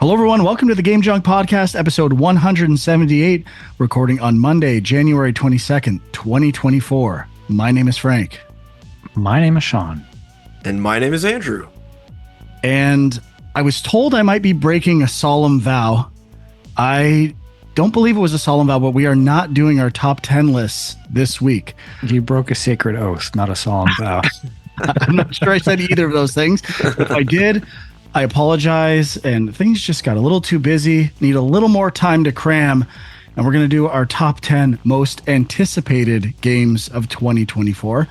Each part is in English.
Hello, everyone. Welcome to the Game Junk Podcast, episode 178, recording on Monday, January 22nd, 2024. My name is Frank. My name is Sean. And my name is Andrew. And I was told I might be breaking a solemn vow. I don't believe it was a solemn vow, but we are not doing our top 10 lists this week. You broke a sacred oath, not a solemn vow. I'm not sure I said either of those things. If I did, I apologize, and things just got a little too busy, need a little more time to cram, and we're going to do our top 10 most anticipated games of 2024,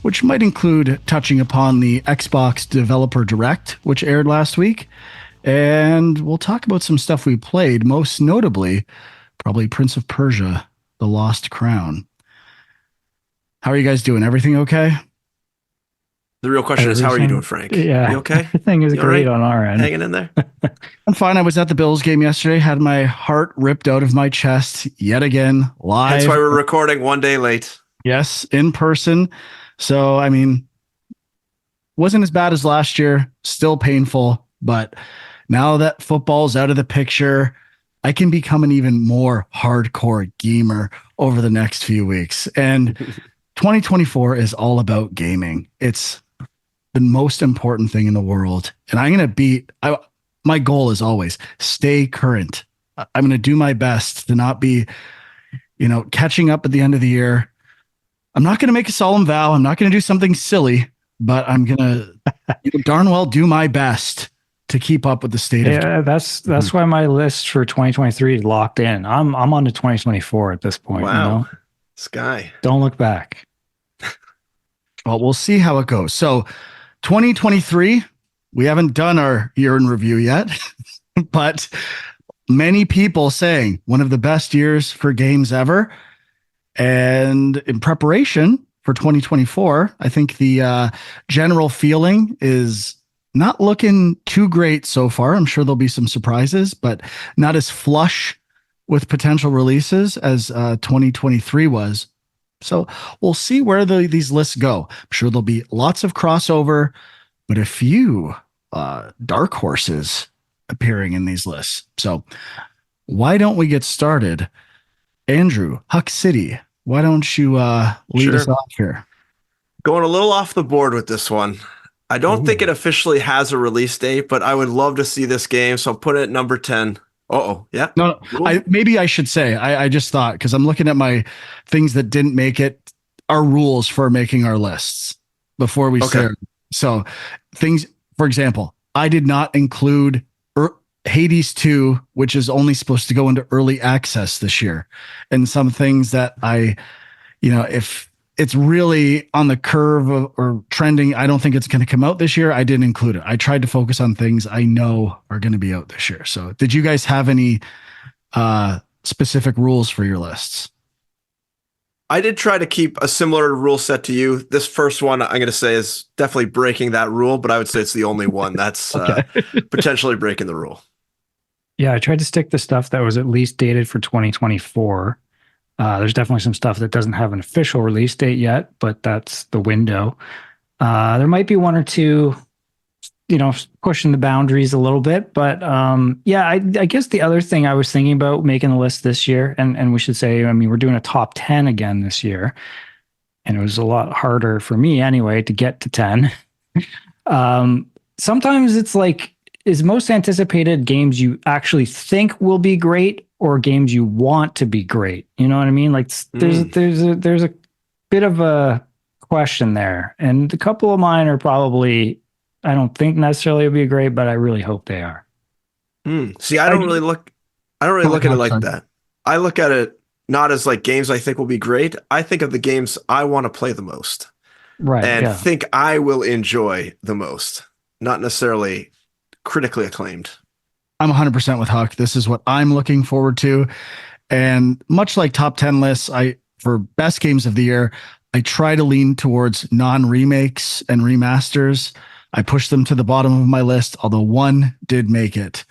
which might include touching upon the Xbox Developer Direct, which aired last week, and we'll talk about some stuff we played, most notably, probably Prince of Persia, The Lost Crown. How are you guys doing? Everything okay? The real question is, how are you doing, Frank? Yeah. You okay? Everything is great right? on our end. Hanging in there? I'm fine. I was at the Bills game yesterday, had my heart ripped out of my chest yet again, live. That's why we're recording one day late. Yes, in person. So, I mean, wasn't as bad as last year, still painful, but now that football's out of the picture, I can become an even more hardcore gamer over the next few weeks. And 2024 is all about gaming. It's the most important thing in the world. And I'm going to my goal is always stay current. I'm going to do my best to not be, catching up at the end of the year. I'm not going to make a solemn vow. I'm not going to do something silly, but I'm going to darn well do my best to keep up with the state of. Yeah, that's why my list for 2023 is locked in. I'm on to 2024 at this point. Wow. Sky. Don't look back. Well, we'll see how it goes. So 2023, we haven't done our year in review yet, but many people saying one of the best years for games ever. And in preparation for 2024, I think the general feeling is not looking too great so far. I'm sure there'll be some surprises, but not as flush with potential releases as 2023 was. So we'll see where these lists go. I'm sure there'll be lots of crossover, but a few dark horses appearing in these lists. So why don't we get started? Andrew, Huck City, why don't you lead us off here? Going a little off the board with this one. I don't think it officially has a release date, but I would love to see this game. So I'll put it at number 10. Yeah. No, maybe I should say, I just thought, because I'm looking at my things that didn't make it, our rules for making our lists before we start. So things, for example, I did not include Hades 2, which is only supposed to go into early access this year. And some things that if it's really on the curve or trending, I don't think it's going to come out this year. I didn't include it. I tried to focus on things I know are going to be out this year. So did you guys have any specific rules for your lists? I did try to keep a similar rule set to you. This first one, I'm going to say, is definitely breaking that rule, but I would say it's the only one that's potentially breaking the rule. Yeah, I tried to stick to stuff that was at least dated for 2024. There's definitely some stuff that doesn't have an official release date yet, but that's the window. There might be one or two, pushing the boundaries a little bit. But I guess the other thing I was thinking about making the list this year, and we should say, we're doing a top 10 again this year. And it was a lot harder for me anyway to get to 10. Sometimes it's like, is most anticipated games you actually think will be great or games you want to be great? You know what I mean? Like there's a bit of a question there. And a couple of mine are probably, I don't think necessarily will be great, but I really hope they are. See, I don't really look at it like that. I look at it not as like games I think will be great. I think of the games I want to play the most. Right. And think I will enjoy the most, not necessarily critically acclaimed. I'm 100% with Huck. This is what I'm looking forward to. And much like top 10 lists, for best games of the year, I try to lean towards non-remakes and remasters. I push them to the bottom of my list, although one did make it.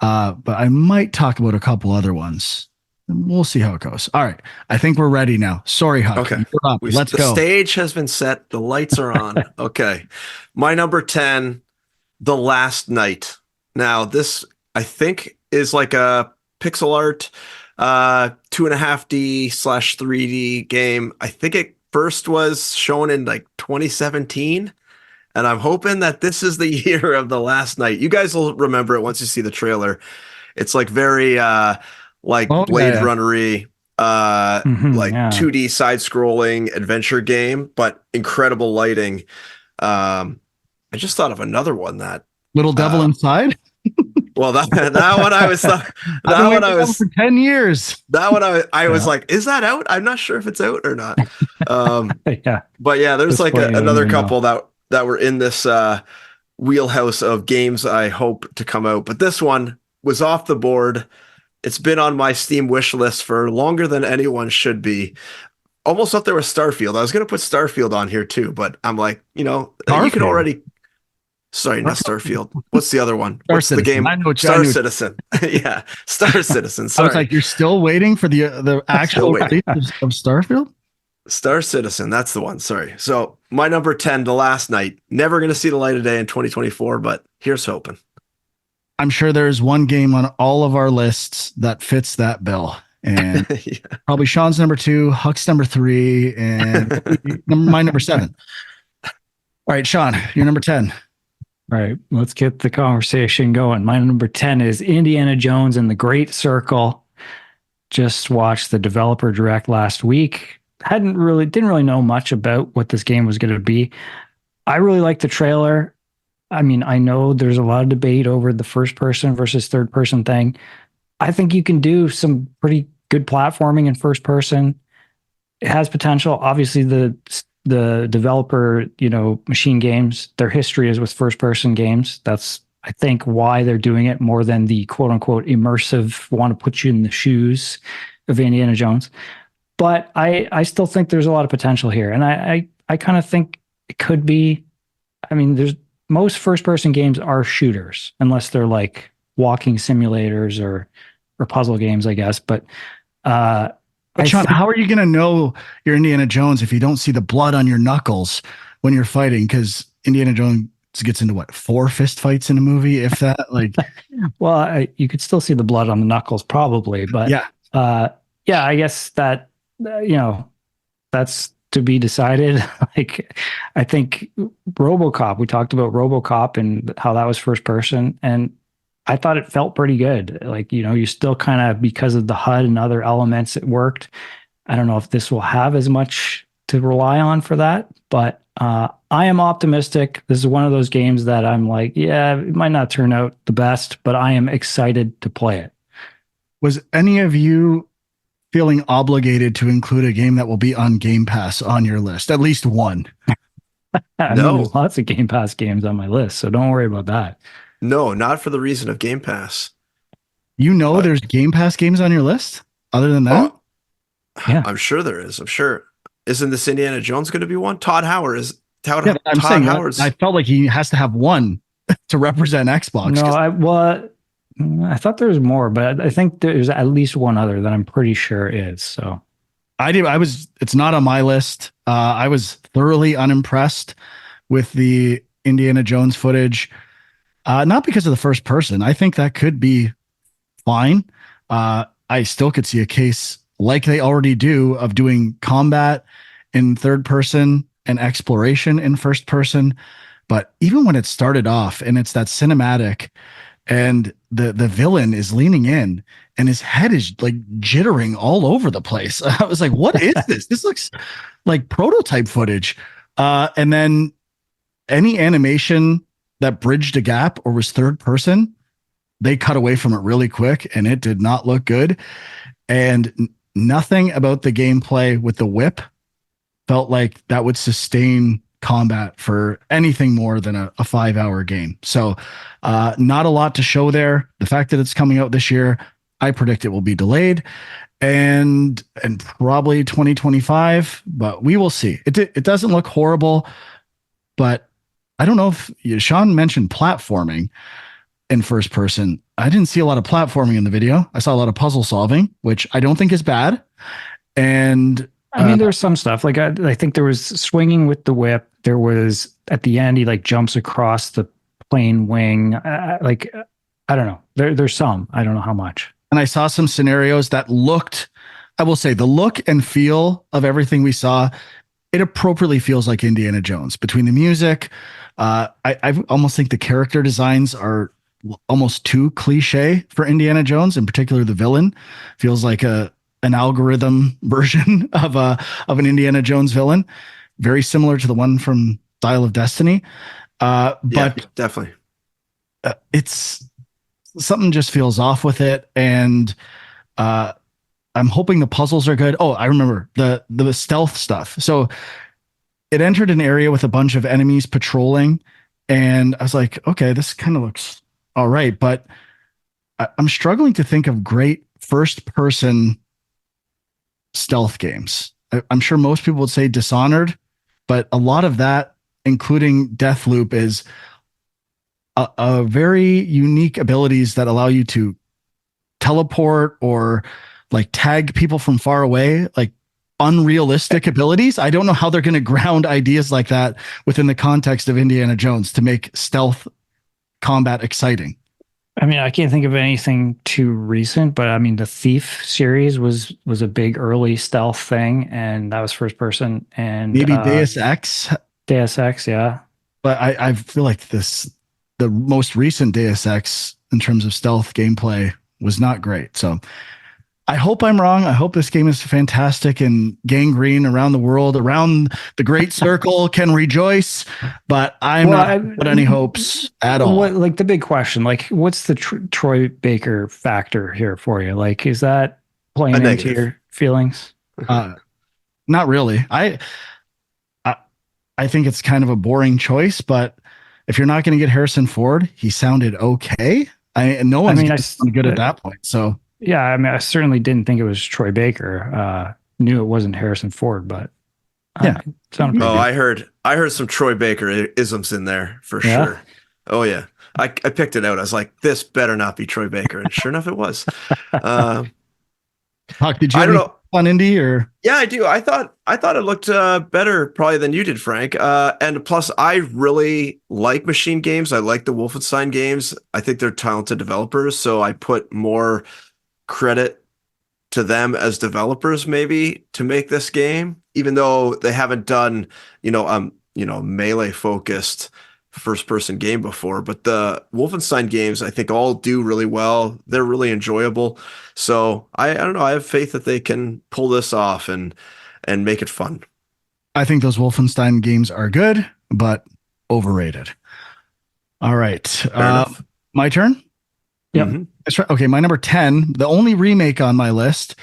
But I might talk about a couple other ones. We'll see how it goes. All right. I think we're ready now. Sorry, Huck. Okay. Let's go. The stage has been set. The lights are on. Okay. My number 10, The Last Night. Now, this I think is like a pixel art 2.5D/3D game. I think it first was shown in like 2017. And I'm hoping that this is the year of the last night. You guys will remember it once you see the trailer. It's like very like Oh, Blade yeah. Runnery, like Yeah. 2D side scrolling adventure game, but incredible lighting. I just thought of another one that Little Devil uh Inside. well that one I was that I've been one waiting I for that one was for 10 years. that one I was Yeah. like, is that out? I'm not sure if it's out or not. Um Yeah. but yeah, there's This like point, you don't another even know. couple that were in this wheelhouse of games I hope to come out. But this one was off the board. It's been on my Steam wish list for longer than anyone should be. Almost up there with Starfield. I was going to put Starfield on here too, but I'm like, you can Starfield. already. Sorry, not Starfield. What's the other one? Star What's the Citizen. game? I know what Star I knew. Citizen. Yeah, Star Citizen. I was Sorry, like, you're still waiting for the actual waiting. release of Starfield? Star Citizen. That's the one. Sorry. So my number 10, The Last Night. Never going to see the light of day in 2024, but here's hoping. I'm sure there's one game on all of our lists that fits that bill. And Yeah. probably Sean's number 2, Huck's number 3, and my number 7. All right, Sean, you're number 10. All right, let's get the conversation going. My number 10 is Indiana Jones and the Great Circle. Just watched the developer direct last week. Didn't really know much about what this game was going to be. I really liked the trailer. I mean, I know there's a lot of debate over the first person versus third person thing. I think you can do some pretty good platforming in first person. It has potential. Obviously, the developer, Machine Games, their history is with first person games. That's, I think, why they're doing it more than the quote unquote immersive, want to put you in the shoes of Indiana Jones. But I still think there's a lot of potential here. And I kind of think it could be, I mean, most first person games are shooters, unless they're like walking simulators or puzzle games, I guess. But Sean, how are you going to know you're Indiana Jones if you don't see the blood on your knuckles when you're fighting? Because Indiana Jones gets into 4 fist fights in a movie, if that. Like, well, you could still see the blood on the knuckles, probably. But yeah, I guess that that's to be decided. Like, I think RoboCop. We talked about RoboCop and how that was first person, and I thought it felt pretty good. Like, you still kind of, because of the HUD and other elements, it worked. I don't know if this will have as much to rely on for that, but I am optimistic. This is one of those games that I'm like, yeah, it might not turn out the best, but I am excited to play it. was any of you feeling obligated to include a game that will be on Game Pass on your list? At least one. I No. mean, there's lots of Game Pass games on my list, so don't worry about that. No, not for the reason of Game Pass. But there's Game Pass games on your list other than that? Oh, Yeah. I'm sure there is. I'm sure. Isn't this Indiana Jones going to be one? Todd Howard is. I'm Todd saying Howard's. I felt like he has to have one to represent Xbox. No, I thought there was more, but I think there's at least one other that I'm pretty sure is. So it's not on my list. I was thoroughly unimpressed with the Indiana Jones footage. Not because of the first person. I think that could be fine. I still could see a case, like they already do, of doing combat in third person and exploration in first person. But even when it started off and it's that cinematic and the villain is leaning in and his head is like jittering all over the place, I was like, what is this? This looks like prototype footage. And then any animation that bridged a gap or was third person, they cut away from it really quick and it did not look good. And nothing about the gameplay with the whip felt like that would sustain combat for anything more than a 5-hour game. So not a lot to show there. The fact that it's coming out this year, I predict it will be delayed and probably 2025, but we will see. It doesn't look horrible, but I don't know if Sean mentioned platforming in first person. I didn't see a lot of platforming in the video. I saw a lot of puzzle solving, which I don't think is bad. And I mean, there's some stuff like I think there was swinging with the whip. There was at the end, he like jumps across the plane wing. I don't know. There's some. I don't know how much. And I saw some scenarios that looked, I will say, the look and feel of everything we saw, it appropriately feels like Indiana Jones. Between the music, I almost think the character designs are almost too cliche for Indiana Jones. In particular, the villain feels like an algorithm version of an Indiana Jones villain, very similar to the one from Dial of Destiny. Yeah, But definitely. it's something just feels off with it, and I'm hoping the puzzles are good. Oh, I remember the stealth stuff. So it entered an area with a bunch of enemies patrolling, and I was like, okay, this kind of looks all right, but I'm struggling to think of great first person stealth games. I'm sure most people would say Dishonored, but a lot of that, including Deathloop, is a very unique abilities that allow you to teleport or like tag people from far away, like unrealistic abilities. I don't know how they're going to ground ideas like that within the context of Indiana Jones to make stealth combat exciting. I mean, I can't think of anything too recent, but I mean, the Thief series was a big early stealth thing, and that was first person. And Maybe Deus Ex, Deus Ex, yeah. but I feel like the most recent Deus Ex in terms of stealth gameplay was not great. So I hope I'm wrong. I hope this game is fantastic and Gangrene around the world, around the Great Circle can rejoice, but I'm not put any hopes at all. What, like the big question, like what's the Troy Baker factor here for you? Like, is that playing into your feelings? Not really. I think it's kind of a boring choice, but if you're not going to get Harrison Ford, he sounded okay. No one's good at that point. So yeah, I mean, I certainly didn't think it was Troy Baker. Knew it wasn't Harrison Ford, but yeah, sounded pretty good. I heard some Troy Baker isms in there for sure. Oh yeah, I picked it out. I was like, this better not be Troy Baker, and sure enough, it was. Huck, did you have on Indy or? Yeah, I do. I thought it looked better probably than you did, Frank. And plus, I really like machine games. I like the Wolfenstein games. I think they're talented developers, so I put more credit to them as developers maybe to make this game, even though they haven't done melee focused first person game before. But the Wolfenstein games I think all do really well. They're really enjoyable. So I don't know, I have faith that they can pull this off and make it fun. I think those Wolfenstein games are good but overrated. All right, my turn. Yep. Mm-hmm. That's right. Okay, my number 10, the only remake on my list,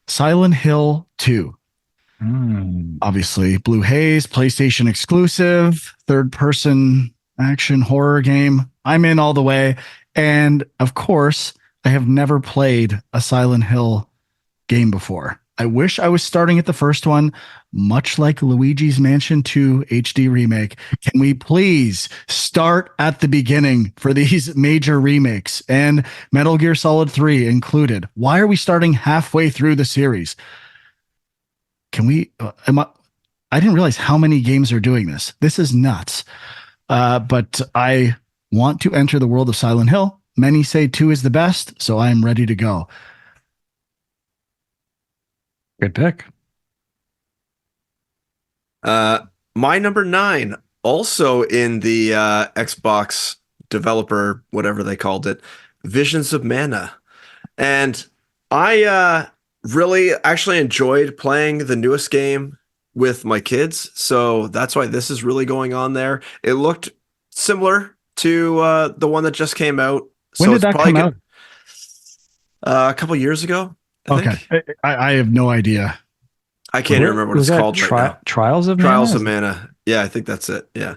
Silent Hill 2. Obviously, Blue Haze, PlayStation exclusive, third-person action horror game. I'm in all the way. And of course, I have never played a Silent Hill game before. I wish I was starting at the first one, much like Luigi's Mansion 2 HD remake. Can we please start at the beginning for these major remakes and Metal Gear Solid 3 included? Why are we starting halfway through the series? Can we? I didn't realize how many games are doing this. This is nuts. But I want to enter the world of Silent Hill. Many say 2 is the best, so I am ready to go. Good pick. My number 9, also in the Xbox developer, whatever they called it, Visions of Mana. And I really actually enjoyed playing the newest game with my kids. So that's why this is really going on there. It looked similar to the one that just came out. When did that come out? A couple years ago. I have no idea. I can't remember what it's called right now. Trials of Mana. Yeah, I think that's it. Yeah.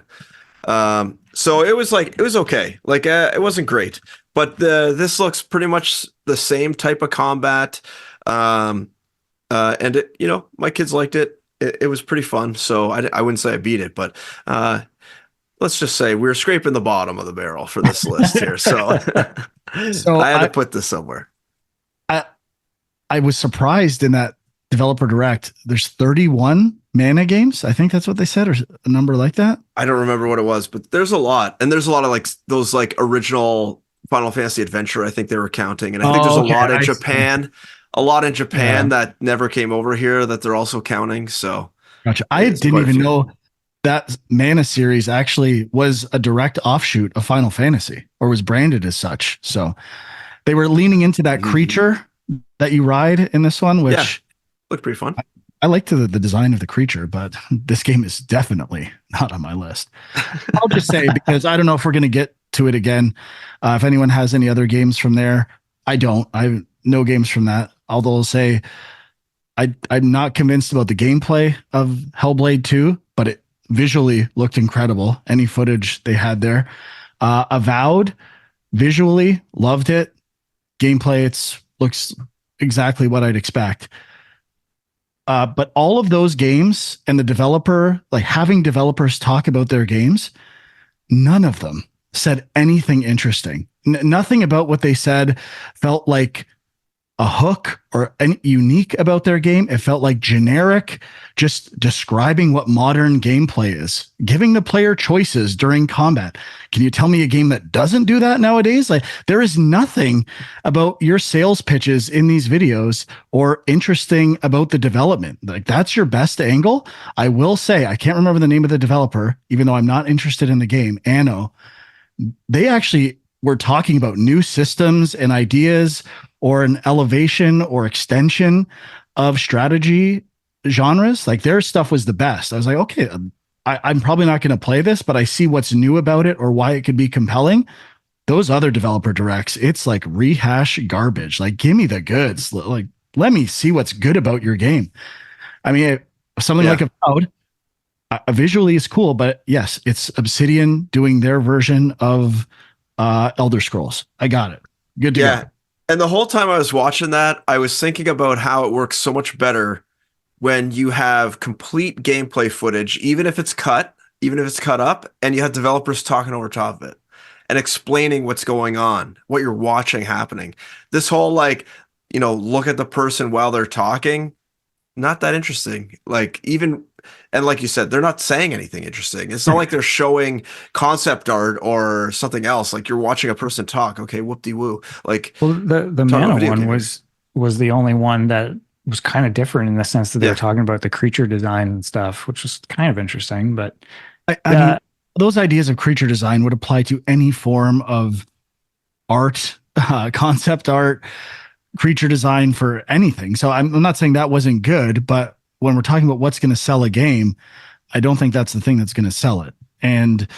So it was okay. Like it wasn't great, but this looks pretty much the same type of combat. And it, my kids liked it. It was pretty fun. So I wouldn't say I beat it, but let's just say we're scraping the bottom of the barrel for this list here. So, so I had to put this somewhere. I was surprised in that developer direct. There's 31 Mana games. I think that's what they said, or a number like that. I don't remember what it was, but there's a lot, and there's a lot of like those like original Final Fantasy Adventure, I think they were counting. And I think there's a Okay, lot in I see. Japan, that never came over here that they're also counting. So Gotcha. I it's didn't quite a even few. know that Mana series actually was a direct offshoot of Final Fantasy or was branded as such. So they were leaning into that Mhm. creature that you ride in this one, Yeah, which looked pretty fun. I liked the design of the creature, but this game is definitely not on my list. I'll just say, because I don't know if we're going to get to it again. If anyone has any other games from there, I don't. I have no games from that. Although I'll say I'm not convinced about the gameplay of Hellblade 2, but it visually looked incredible. Any footage they had there. Avowed, visually, loved it. Gameplay, it's looks exactly what I'd expect. But all of those games and the developer, like having developers talk about their games, none of them said anything interesting. Nothing about what they said felt like a hook or any unique about their game. It felt like generic, just describing what modern gameplay is, giving the player choices during combat. Can you tell me a game that doesn't do that nowadays? Like, there is nothing about your sales pitches in these videos or interesting about the development. Like, that's your best angle. I will say, I can't remember the name of the developer, even though I'm not interested in the game. Anno, they actually were talking about new systems and ideas or an elevation or extension of strategy genres. Like, their stuff was the best. I was like, okay, I'm probably not going to play this, but I see what's new about it or why it could be compelling. Those other developer directs, it's like rehash garbage. Like, give me the goods. Like, let me see what's good about your game. I mean, something like Yeah. Avowed, visually is cool, but yes, it's Obsidian doing their version of Elder Scrolls. I got it. Good to go. Yeah. And the whole time I was watching that, I was thinking about how it works so much better when you have complete gameplay footage, even if it's cut up, and you have developers talking over top of it and explaining what's going on, what you're watching happening. This whole look at the person while they're talking, not that interesting. And like you said, they're not saying anything interesting. It's not like they're showing concept art or something else. Like you're watching a person talk. Okay, whoop-de-woo. Like Well, the talking about Mana video one game here. was the only one that was kind of different in the sense that they were Yeah. talking about the creature design and stuff, which was kind of interesting. But I mean, those ideas of creature design would apply to any form of art, concept art, creature design for anything. So I'm not saying that wasn't good, but when we're talking about what's going to sell a game, I don't think that's the thing that's going to sell it. And,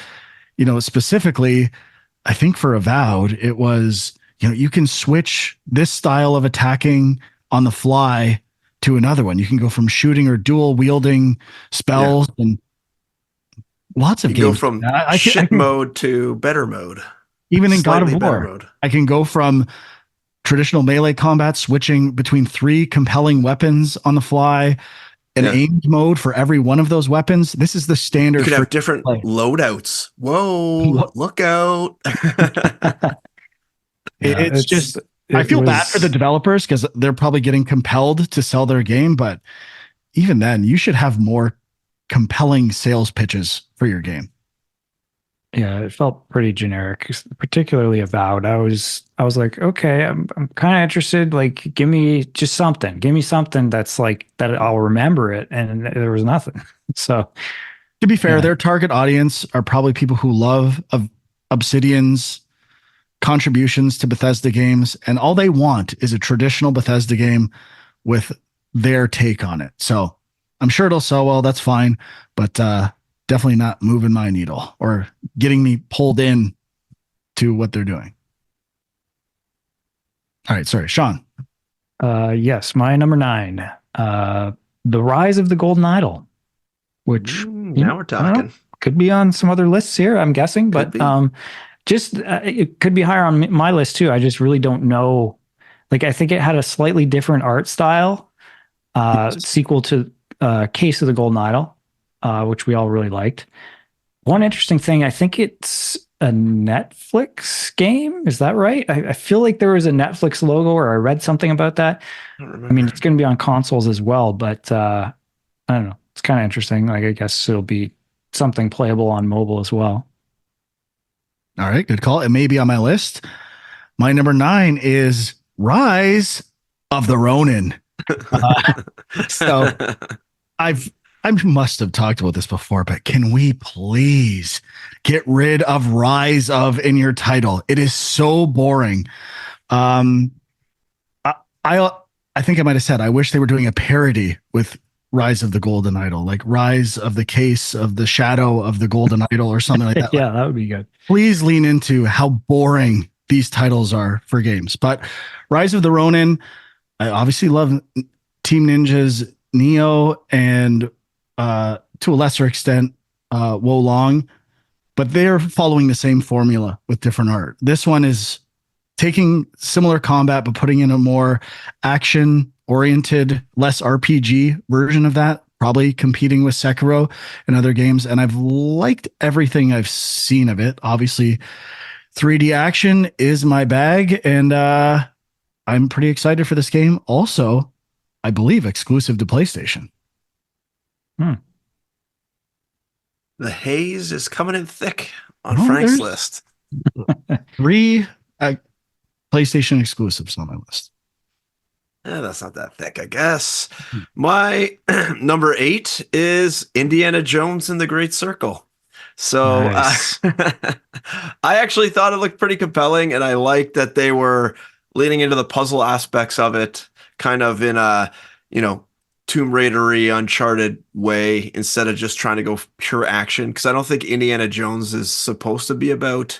specifically, I think for Avowed, it was, you can switch this style of attacking on the fly to another one. You can go from shooting or dual wielding Yeah. spells and lots of You can go games. from I shit can, mode to better mode. even in God of Slightly better War, mode. I can go from traditional melee combat, switching between 3 compelling weapons on the fly, an Yeah. aimed mode for every one of those weapons. This is the You standard could for have different play. loadouts. Whoa, look out. yeah, It's just, I it feel bad for the was developers because they're probably getting compelled to sell their game, but even then, you should have more compelling sales pitches for your game. yeah, it felt pretty generic, particularly Avowed. I was like, okay, I'm kind of interested. Like, give me just something. Give me something that's like that I'll remember it. And there was nothing. So To be fair, yeah, their target audience are probably people who love Obsidian's contributions to Bethesda games, and all they want is a traditional Bethesda game with their take on it. So I'm sure it'll sell well. That's fine, but definitely not moving my needle or getting me pulled in to what they're doing. All right, sorry, Sean. yes, my number 9, The Rise of the Golden Idol, which Now we're I don't know, talking. could be on some other lists here, I'm guessing, Could but be. just it could be higher on my list too. I just really don't know. Like, I think it had a slightly different art style, sequel to Case of the Golden Idol, which we all really liked. One interesting thing, I think it's a Netflix game. Is that right? I feel like there was a Netflix logo, or I read something about that. I don't I remember. mean, it's going to be on consoles as well, but I don't know. It's kind of interesting. Like, I guess it'll be something playable on mobile as well. All right, good call. It may be on my list. My number 9 is Rise of the Ronin. So I must have talked about this before, but can we please get rid of Rise of in your title? It is so boring. Um, I I think I might have said I wish they were doing a parody with Rise of the Golden Idol, like Rise of the Case of the Shadow of the Golden Idol or something like that. Yeah, that would be good. Please lean into how boring these titles are for games. But Rise of the Ronin, I obviously love Team Ninja's Neo and to a lesser extent Wo Long, but they're following the same formula with different art. This one is taking similar combat but putting in a more action oriented, less RPG version of that, probably competing with Sekiro and other games. And I've liked everything I've seen of it. Obviously 3D action is my bag, and I'm pretty excited for this game. Also, I believe exclusive to PlayStation. The haze is coming in thick on Frank's list. 3 PlayStation exclusives on my list. That's not that thick, I guess. My number 8 is Indiana Jones and the Great Circle. So Nice. I actually thought it looked pretty compelling, and I liked that they were leaning into the puzzle aspects of it, kind of in a, Tomb Raider-y, Uncharted way, instead of just trying to go pure action. Because I don't think Indiana Jones is supposed to be about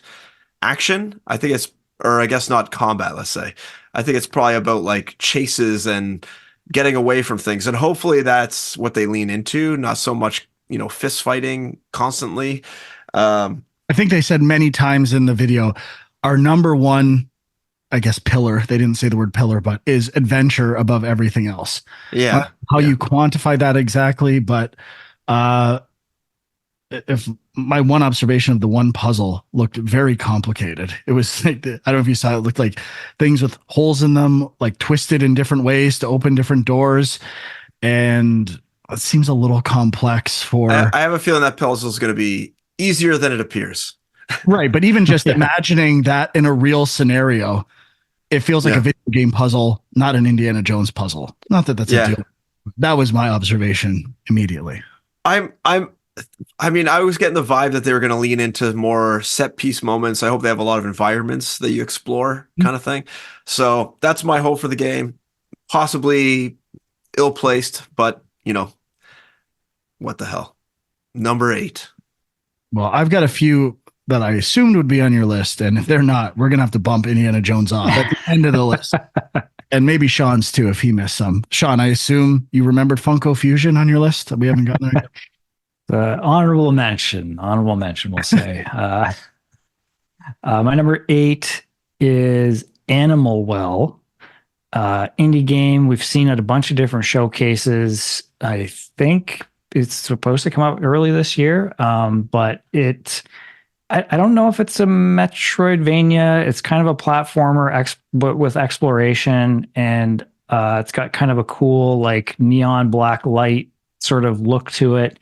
action. I think or I guess not combat, let's say. I think it's probably about like chases and getting away from things. And hopefully that's what they lean into, not so much, fist fighting constantly. I think they said many times in the video, our number one, I guess, pillar, they didn't say the word pillar, but is adventure above everything else. Yeah. How you quantify that exactly, but if my one observation of the one puzzle looked very complicated. It was like, I don't know if you saw it, looked like things with holes in them, like twisted in different ways to open different doors. And it seems a little complex for. I have a feeling that puzzle is going to be easier than it appears. Right. But even just imagining that in a real scenario, it feels like a video game puzzle, not an Indiana Jones puzzle. Not that that's a deal. That was my observation immediately. I was getting the vibe that they were going to lean into more set piece moments. I hope they have a lot of environments that you explore, kind of thing. So that's my hope for the game. Possibly ill placed, but what the hell? Number 8. Well, I've got a few that I assumed would be on your list, and if they're not, we're gonna have to bump Indiana Jones off at the end of the list. And maybe Sean's too, if he missed some. Sean, I assume you remembered Funko Fusion on your list. We haven't gotten there yet. Honorable mention, we'll say. My number 8 is Animal Well, indie game. We've seen at a bunch of different showcases. I think it's supposed to come out early this year, but I don't know if it's a Metroidvania. It's kind of a platformer, but with exploration, and it's got kind of a cool like neon black light sort of look to it.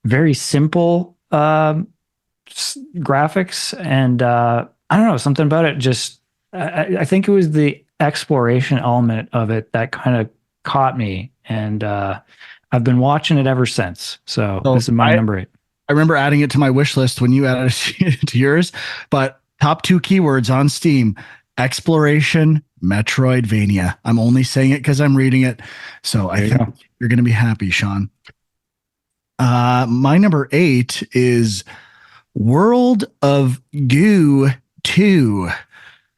Very simple graphics, and I don't know, something about it. Just I think it was the exploration element of it that kind of caught me, and I've been watching it ever since. So this is my number 8. I remember adding it to my wish list when you added it to yours, but top 2 keywords on Steam: exploration, Metroidvania. I'm only saying it because I'm reading it. So I think you're going to be happy, Sean. My number 8 is World of Goo 2.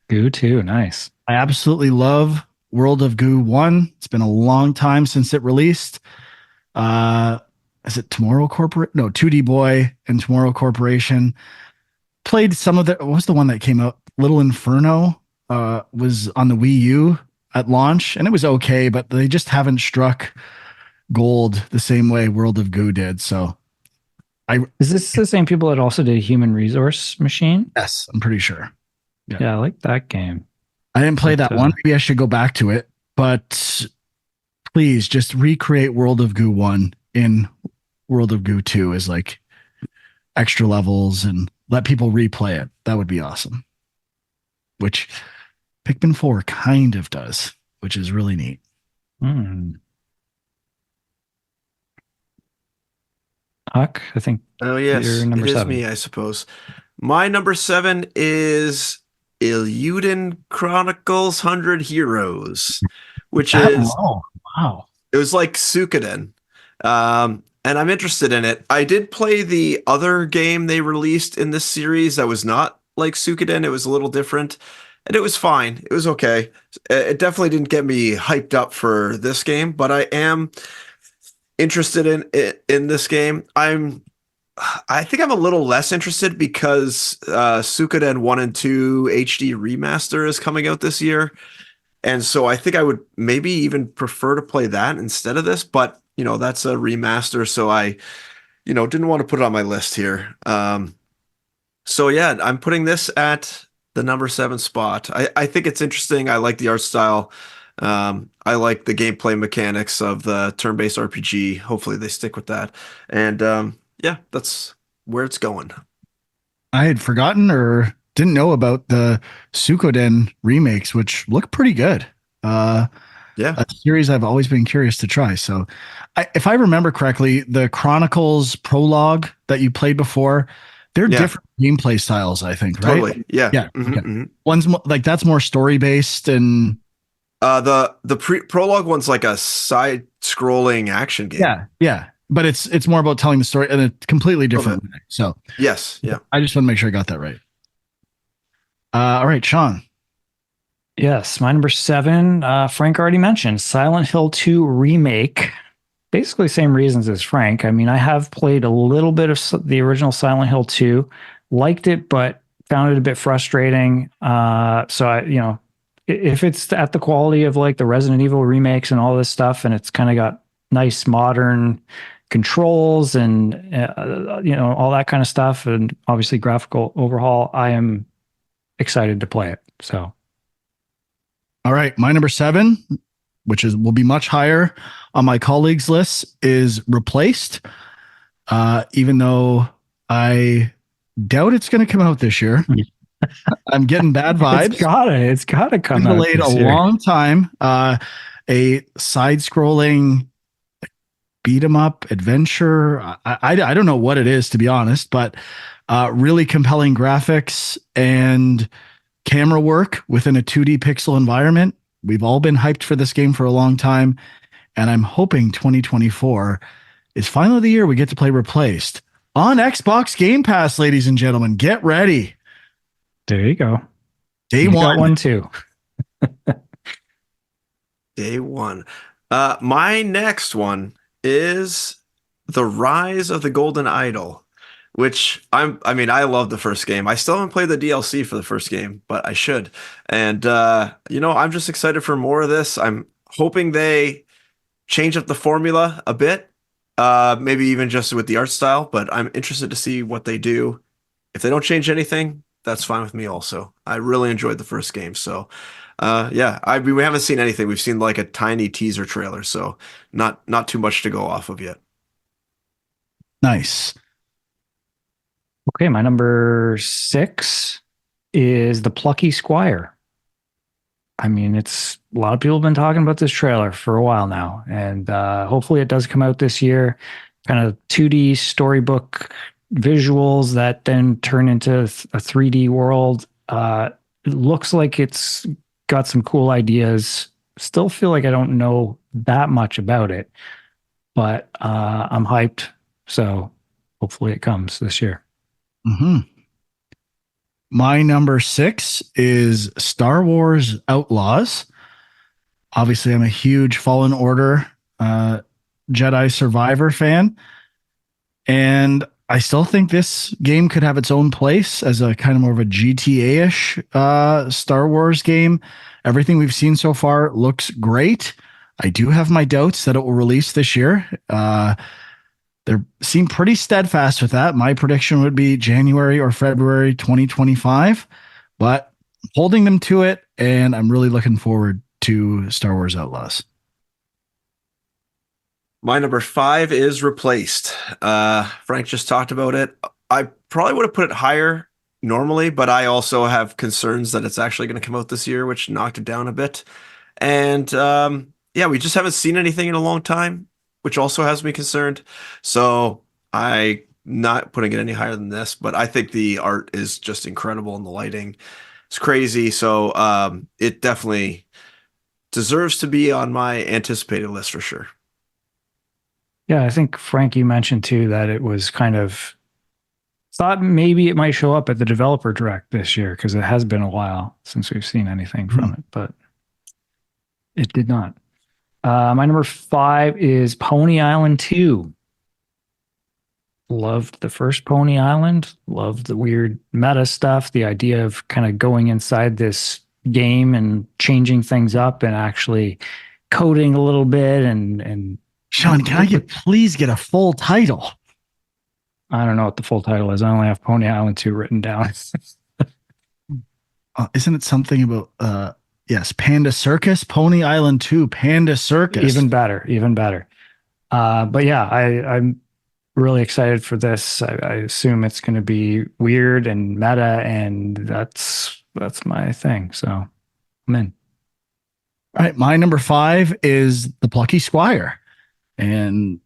Goo 2, nice. I absolutely love World of Goo 1. It's been a long time since it released. Is it Tomorrow Corporation? No, 2D Boy and Tomorrow Corporation. Played some of what was the one that came out? Little Inferno was on the Wii U at launch, and it was okay, but they just haven't struck gold the same way World of Goo did. So is this the same people that also did Human Resource Machine? Yes, I'm pretty sure. Yeah, I like that game. I didn't play that one. Maybe I should go back to it, but please just recreate World of Goo 1 in World of Goo 2 as like extra levels and let people replay it. That would be awesome. Which Pikmin 4 kind of does, which is really neat. Hmm. Huck, I think Oh you're yes, it number is 7. me, I suppose. My number 7 is Eiyuden Chronicles 100 Heroes, which That is low. Wow. it was like Suikoden. And I'm interested in it. I did play the other game they released in this series that was not like Suikoden. It was a little different, and it was fine. It was okay. It definitely didn't get me hyped up for this game, but I am interested in this game. I think I'm a little less interested because Suikoden 1 and 2 HD remaster is coming out this year. And so I think I would maybe even prefer to play that instead of this, but that's a remaster, so I didn't want to put it on my list here. So yeah, I'm putting this at the number 7 spot. I think it's interesting. I like the art style. I like the gameplay mechanics of the turn-based RPG. Hopefully they stick with that. And yeah, that's where it's going. I had forgotten or didn't know about the Suikoden remakes, which look pretty good. Yeah, A series I've always been curious to try. So, if I remember correctly, the Chronicles prologue that you played before, they're yeah, different gameplay styles, I think, right? totally. Yeah. Yeah. Okay. Hmm. One's like that's more story based, and The prologue one's like a side-scrolling action game. yeah. But it's more about telling the story in a completely Love it. different way. So, Yes, yeah. I just want to make sure I got that right. All right, Sean. Yes, my number 7, Frank already mentioned Silent Hill 2 remake. Basically, same reasons as Frank. I mean, I have played a little bit of the original Silent Hill 2, liked it, but found it a bit frustrating. So if it's at the quality of like the Resident Evil remakes and all this stuff, and it's kind of got nice modern controls and all that kind of stuff, and obviously graphical overhaul, I am excited to play it. So. All right, my number 7, which will be much higher on my colleagues' list, is Replaced. Even though I doubt it's going to come out this year, I'm getting bad vibes. It's gotta come Been out delayed a this year. long time. A side-scrolling beat 'em up adventure. I don't know what it is, to be honest, but really compelling graphics and camera work within a 2D pixel environment. We've all been hyped for this game for a long time, and I'm hoping 2024 is finally the year we get to play Replaced on Xbox Game Pass, ladies and gentlemen. Get ready. There you go. Day You one. got one too. Day one. My next one is The Rise of the Golden Idol, which I mean, I love the first game. I still haven't played the DLC for the first game, but I should. And I'm just excited for more of this. I'm hoping they change up the formula a bit. Maybe even just with the art style, but I'm interested to see what they do. If they don't change anything, that's fine with me also. I really enjoyed the first game, so yeah, we haven't seen anything. We've seen like a tiny teaser trailer, so not too much to go off of yet. Nice. Okay, my number 6 is The Plucky Squire. I mean, it's a lot of people have been talking about this trailer for a while now, and hopefully it does come out this year. Kind of 2D storybook visuals that then turn into a 3D world. It looks like it's got some cool ideas. Still feel like I don't know that much about it, but I'm hyped. So hopefully it comes this year. Mm-hmm. My number 6 is Star Wars Outlaws. Obviously, I'm a huge Fallen Order Jedi Survivor fan. And I still think this game could have its own place as a kind of more of a GTA-ish Star Wars game. Everything we've seen so far looks great. I do have my doubts that it will release this year. They seem pretty steadfast with that. My prediction would be January or February 2025, but holding them to it, and I'm really looking forward to Star Wars Outlaws. My number 5 is Replaced. Frank just talked about it. I probably would have put it higher normally, but I also have concerns that it's actually going to come out this year, which knocked it down a bit. And yeah, we just haven't seen anything in a long time, which also has me concerned. So I not putting it any higher than this, but I think the art is just incredible and the lighting is crazy. So it definitely deserves to be on my anticipated list for sure. Yeah, I think Frankie mentioned too that it was kind of thought maybe it might show up at the developer direct this year because it has been a while since we've seen anything from it, but it did not. My number 5 is Pony Island 2. Loved the first Pony Island, loved the weird meta stuff, the idea of kind of going inside this game and changing things up and actually coding a little bit and Sean, can I please get a full title? I don't know what the full title is. I only have Pony Island 2 written down. Isn't it something about yes, Panda Circus, Pony Island 2, Panda Circus. Even better, even better. But yeah, I'm really excited for this. I assume it's going to be weird and meta, and that's my thing. So I'm in. All right, my number 5 is The Plucky Squire. And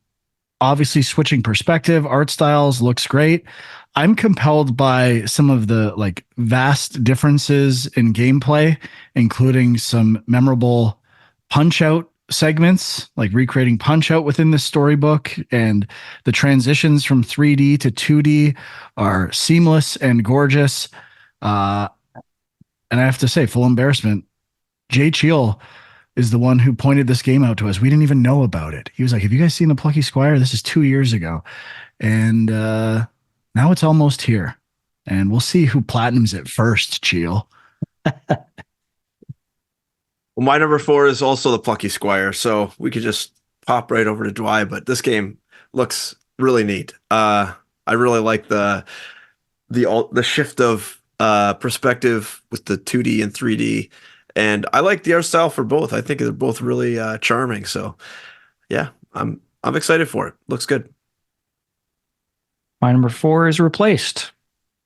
obviously switching perspective, art styles looks great. I'm compelled by some of the like vast differences in gameplay, including some memorable punch out segments, like recreating punch out within the storybook, and the transitions from 3D to 2D are seamless and gorgeous. And I have to say, full embarrassment, Jay Cheel is the one who pointed this game out to us. We didn't even know about it. He was like, have you guys seen The Plucky Squire? This is 2 years ago. And now it's almost here. And we'll see who platinums it first, Cheel. Well, my number 4 is also The Plucky Squire, so we could just pop right over to Dwy, but this game looks really neat. I really like the shift of perspective with the 2D and 3D. And I like the art style for both. I think they're both really charming. So, yeah, I'm excited for it. Looks good. My number 4 is Replaced.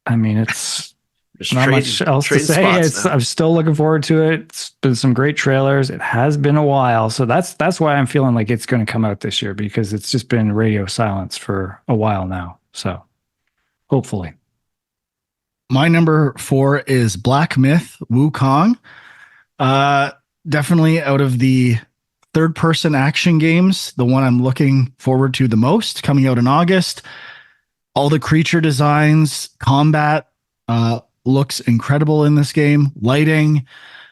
I mean, it's Just not much else to say. I'm still looking forward to it. It's been some great trailers. It has been a while, so that's why I'm feeling like it's going to come out this year because it's just been radio silence for a while now. So, hopefully. My number 4 is Black Myth Wukong. Definitely out of the third-person action games, the one I'm looking forward to the most, coming out in August. All the creature designs, combat looks incredible in this game. Lighting,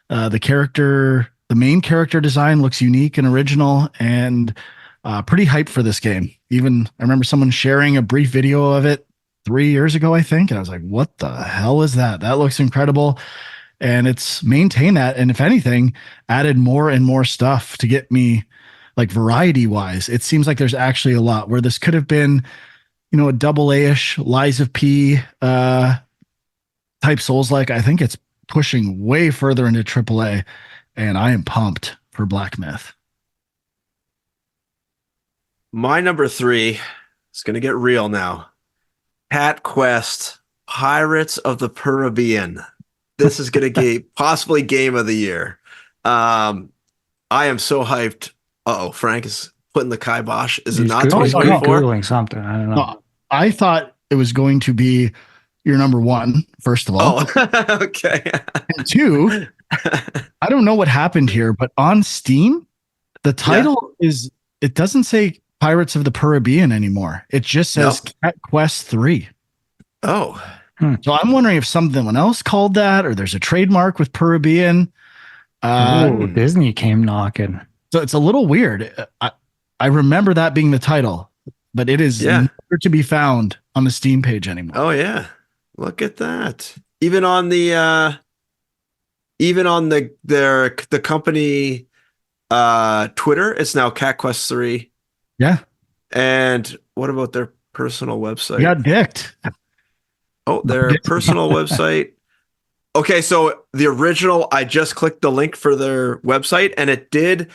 the main character design looks unique and original, and pretty hyped for this game. Even I remember someone sharing a brief video of it 3 years ago, I think, and I was like, "What the hell is that? That looks incredible." And it's maintained that, and if anything, added more and more stuff to get me like variety wise. It seems like there's actually a lot where this could have been, you know, a double A-ish Lies of P type Souls like. I think it's pushing way further into AAA, and I am pumped for Black Myth. My number 3 is going to get real now. Cat Quest Pirates of the Caribbean. This is going to get possibly game of the year. I am so hyped. Uh-oh, Frank is putting the kibosh. Is it not 2024? Googling something. I don't know. No, I thought it was going to be your number 1, first of all. Oh, okay. And 2, I don't know what happened here, but on Steam, the title it doesn't say Pirates of the Caribbean anymore. It just says Cat Quest 3. Oh. So I'm wondering if someone else called that, or there's a trademark with Caribbean. Disney came knocking. So it's a little weird. I remember that being the title, but it is nowhere to be found on the Steam page anymore. Oh yeah, look at that. Even on the company Twitter, it's now Cat Quest 3. Yeah. And what about their personal website? You got dicked. Oh, their personal website. Okay, so the original, I just clicked the link for their website, and it did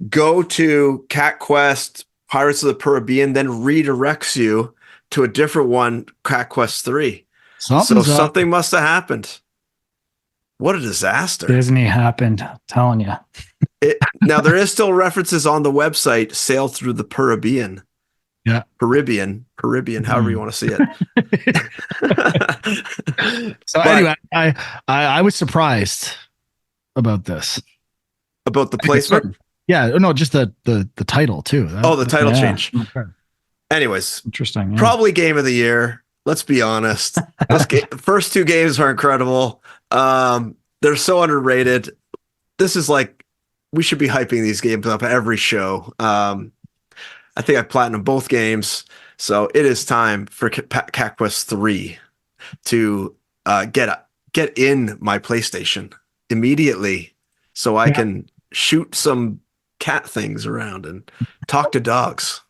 go to Cat Quest Pirates of the Caribbean, then redirects you to a different one, Cat Quest 3. So Something's up. something must have happened. What a disaster. Disney happened. I'm telling you. Now, there is still references on the website, sail through the Caribbean. Yeah. Caribbean, however you want to see it. So anyway, I was surprised about this. About the placement? Yeah, no, just the title too. The title change. Okay. Anyways, Interesting. Yeah. probably game of the year. Let's be honest. The first two games are incredible. They're so underrated. This is like, we should be hyping these games up every show. I think I platinumed both games. So it is time for Cat Quest 3 to get in my PlayStation immediately so I can shoot some cat things around and talk to dogs.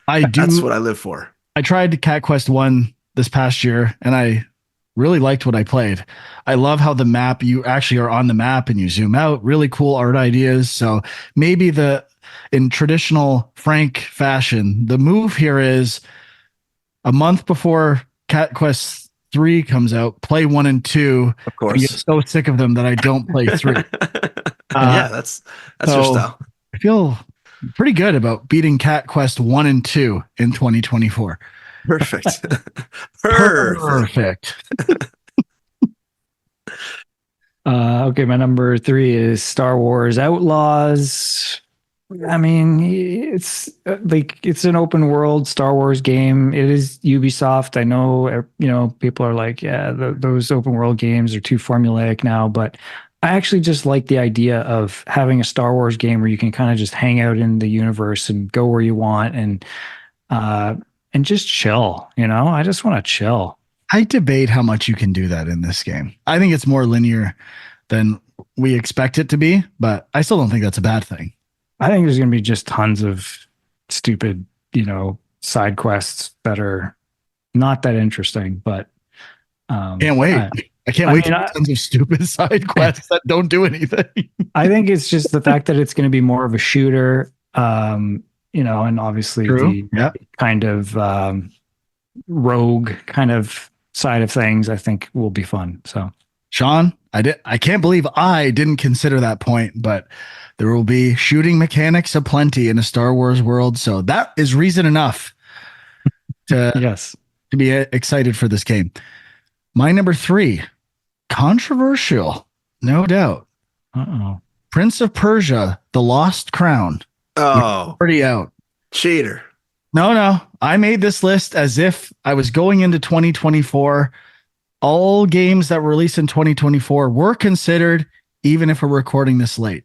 That's what I live for. I tried Cat Quest 1 this past year and I really liked what I played. I love how the map, you actually are on the map and you zoom out, really cool art ideas. So maybe in traditional Frank fashion, the move here is a month before Cat Quest 3 comes out, play 1 and 2. Of course. I get so sick of them that I don't play 3. Yeah, that's your style. I feel pretty good about beating Cat Quest 1 and 2 in 2024. Perfect. Perfect. Okay, my number 3 is Star Wars Outlaws. I mean, it's an open world Star Wars game. It is Ubisoft. I know, people are like, yeah, those open world games are too formulaic now, but I actually just like the idea of having a Star Wars game where you can kind of just hang out in the universe and go where you want and just chill. I just want to chill. I debate how much you can do that in this game. I think it's more linear than we expect it to be, but I still don't think that's a bad thing. I think there's going to be just tons of stupid, side quests that are not that interesting, but can't wait. I can't wait to do tons of stupid side quests that don't do anything. I think it's just the fact that it's going to be more of a shooter, and obviously the kind of rogue kind of side of things, I think will be fun. So, Sean, I can't believe I didn't consider that point, but there will be shooting mechanics aplenty in a Star Wars world. So that is reason enough to be excited for this game. My number 3, controversial, no doubt. Prince of Persia, The Lost Crown. Oh, already out. Cheater. No. I made this list as if I was going into 2024. All games that were released in 2024 were considered, even if we're recording this late.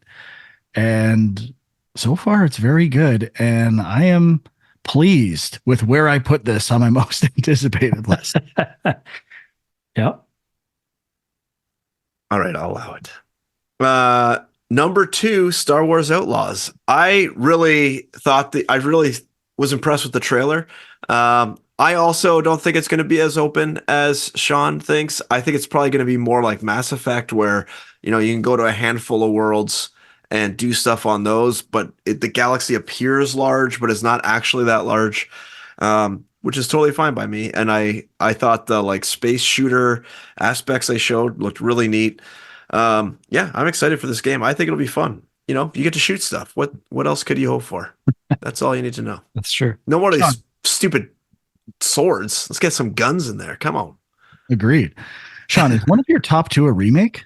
And so far, it's very good. And I am pleased with where I put this on my most anticipated list. Yep. All right, I'll allow it. Number 2, Star Wars Outlaws. I really was impressed with the trailer. I also don't think it's going to be as open as Sean thinks. I think it's probably going to be more like Mass Effect, where you can go to a handful of worlds and do stuff on those, but the galaxy appears large, but is not actually that large, which is totally fine by me. And I thought the space shooter aspects they showed looked really neat. I'm excited for this game. I think it'll be fun. You get to shoot stuff. What else could you hope for? That's all you need to know. That's true. No more of these stupid swords. Let's get some guns in there. Come on. Agreed. Sean, is one of your top 2 a remake?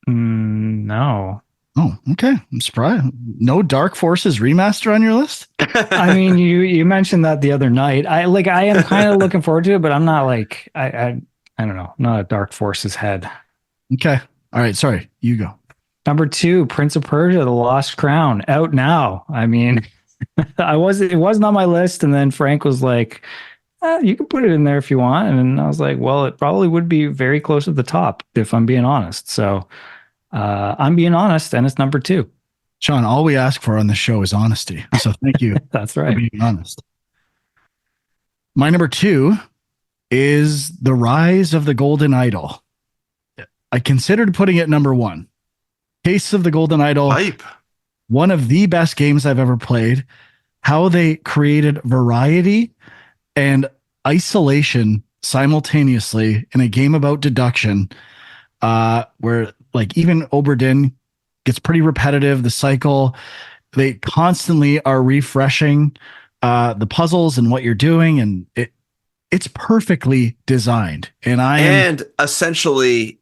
No. Oh, okay. I'm surprised. No Dark Forces remaster on your list? I mean, you mentioned that the other night. I am kind of looking forward to it, but I'm not I don't know. I'm not a Dark Forces head. Okay. All right. Sorry. You go. Number 2, Prince of Persia, The Lost Crown, out now. I mean, it wasn't on my list, and then Frank was like, you can put it in there if you want. And I was like, well, it probably would be very close to the top if I'm being honest. So I'm being honest, and it's number 2. Sean, all we ask for on the show is honesty. So thank you. That's right. For being honest. My number 2 is The Rise of the Golden Idol. I considered putting it number 1. Case of the Golden Idol. Hype. One of the best games I've ever played. How they created variety and isolation simultaneously in a game about deduction, where like even Oberdin gets pretty repetitive. The cycle, they constantly are refreshing the puzzles and what you're doing, and it's perfectly designed. And and essentially,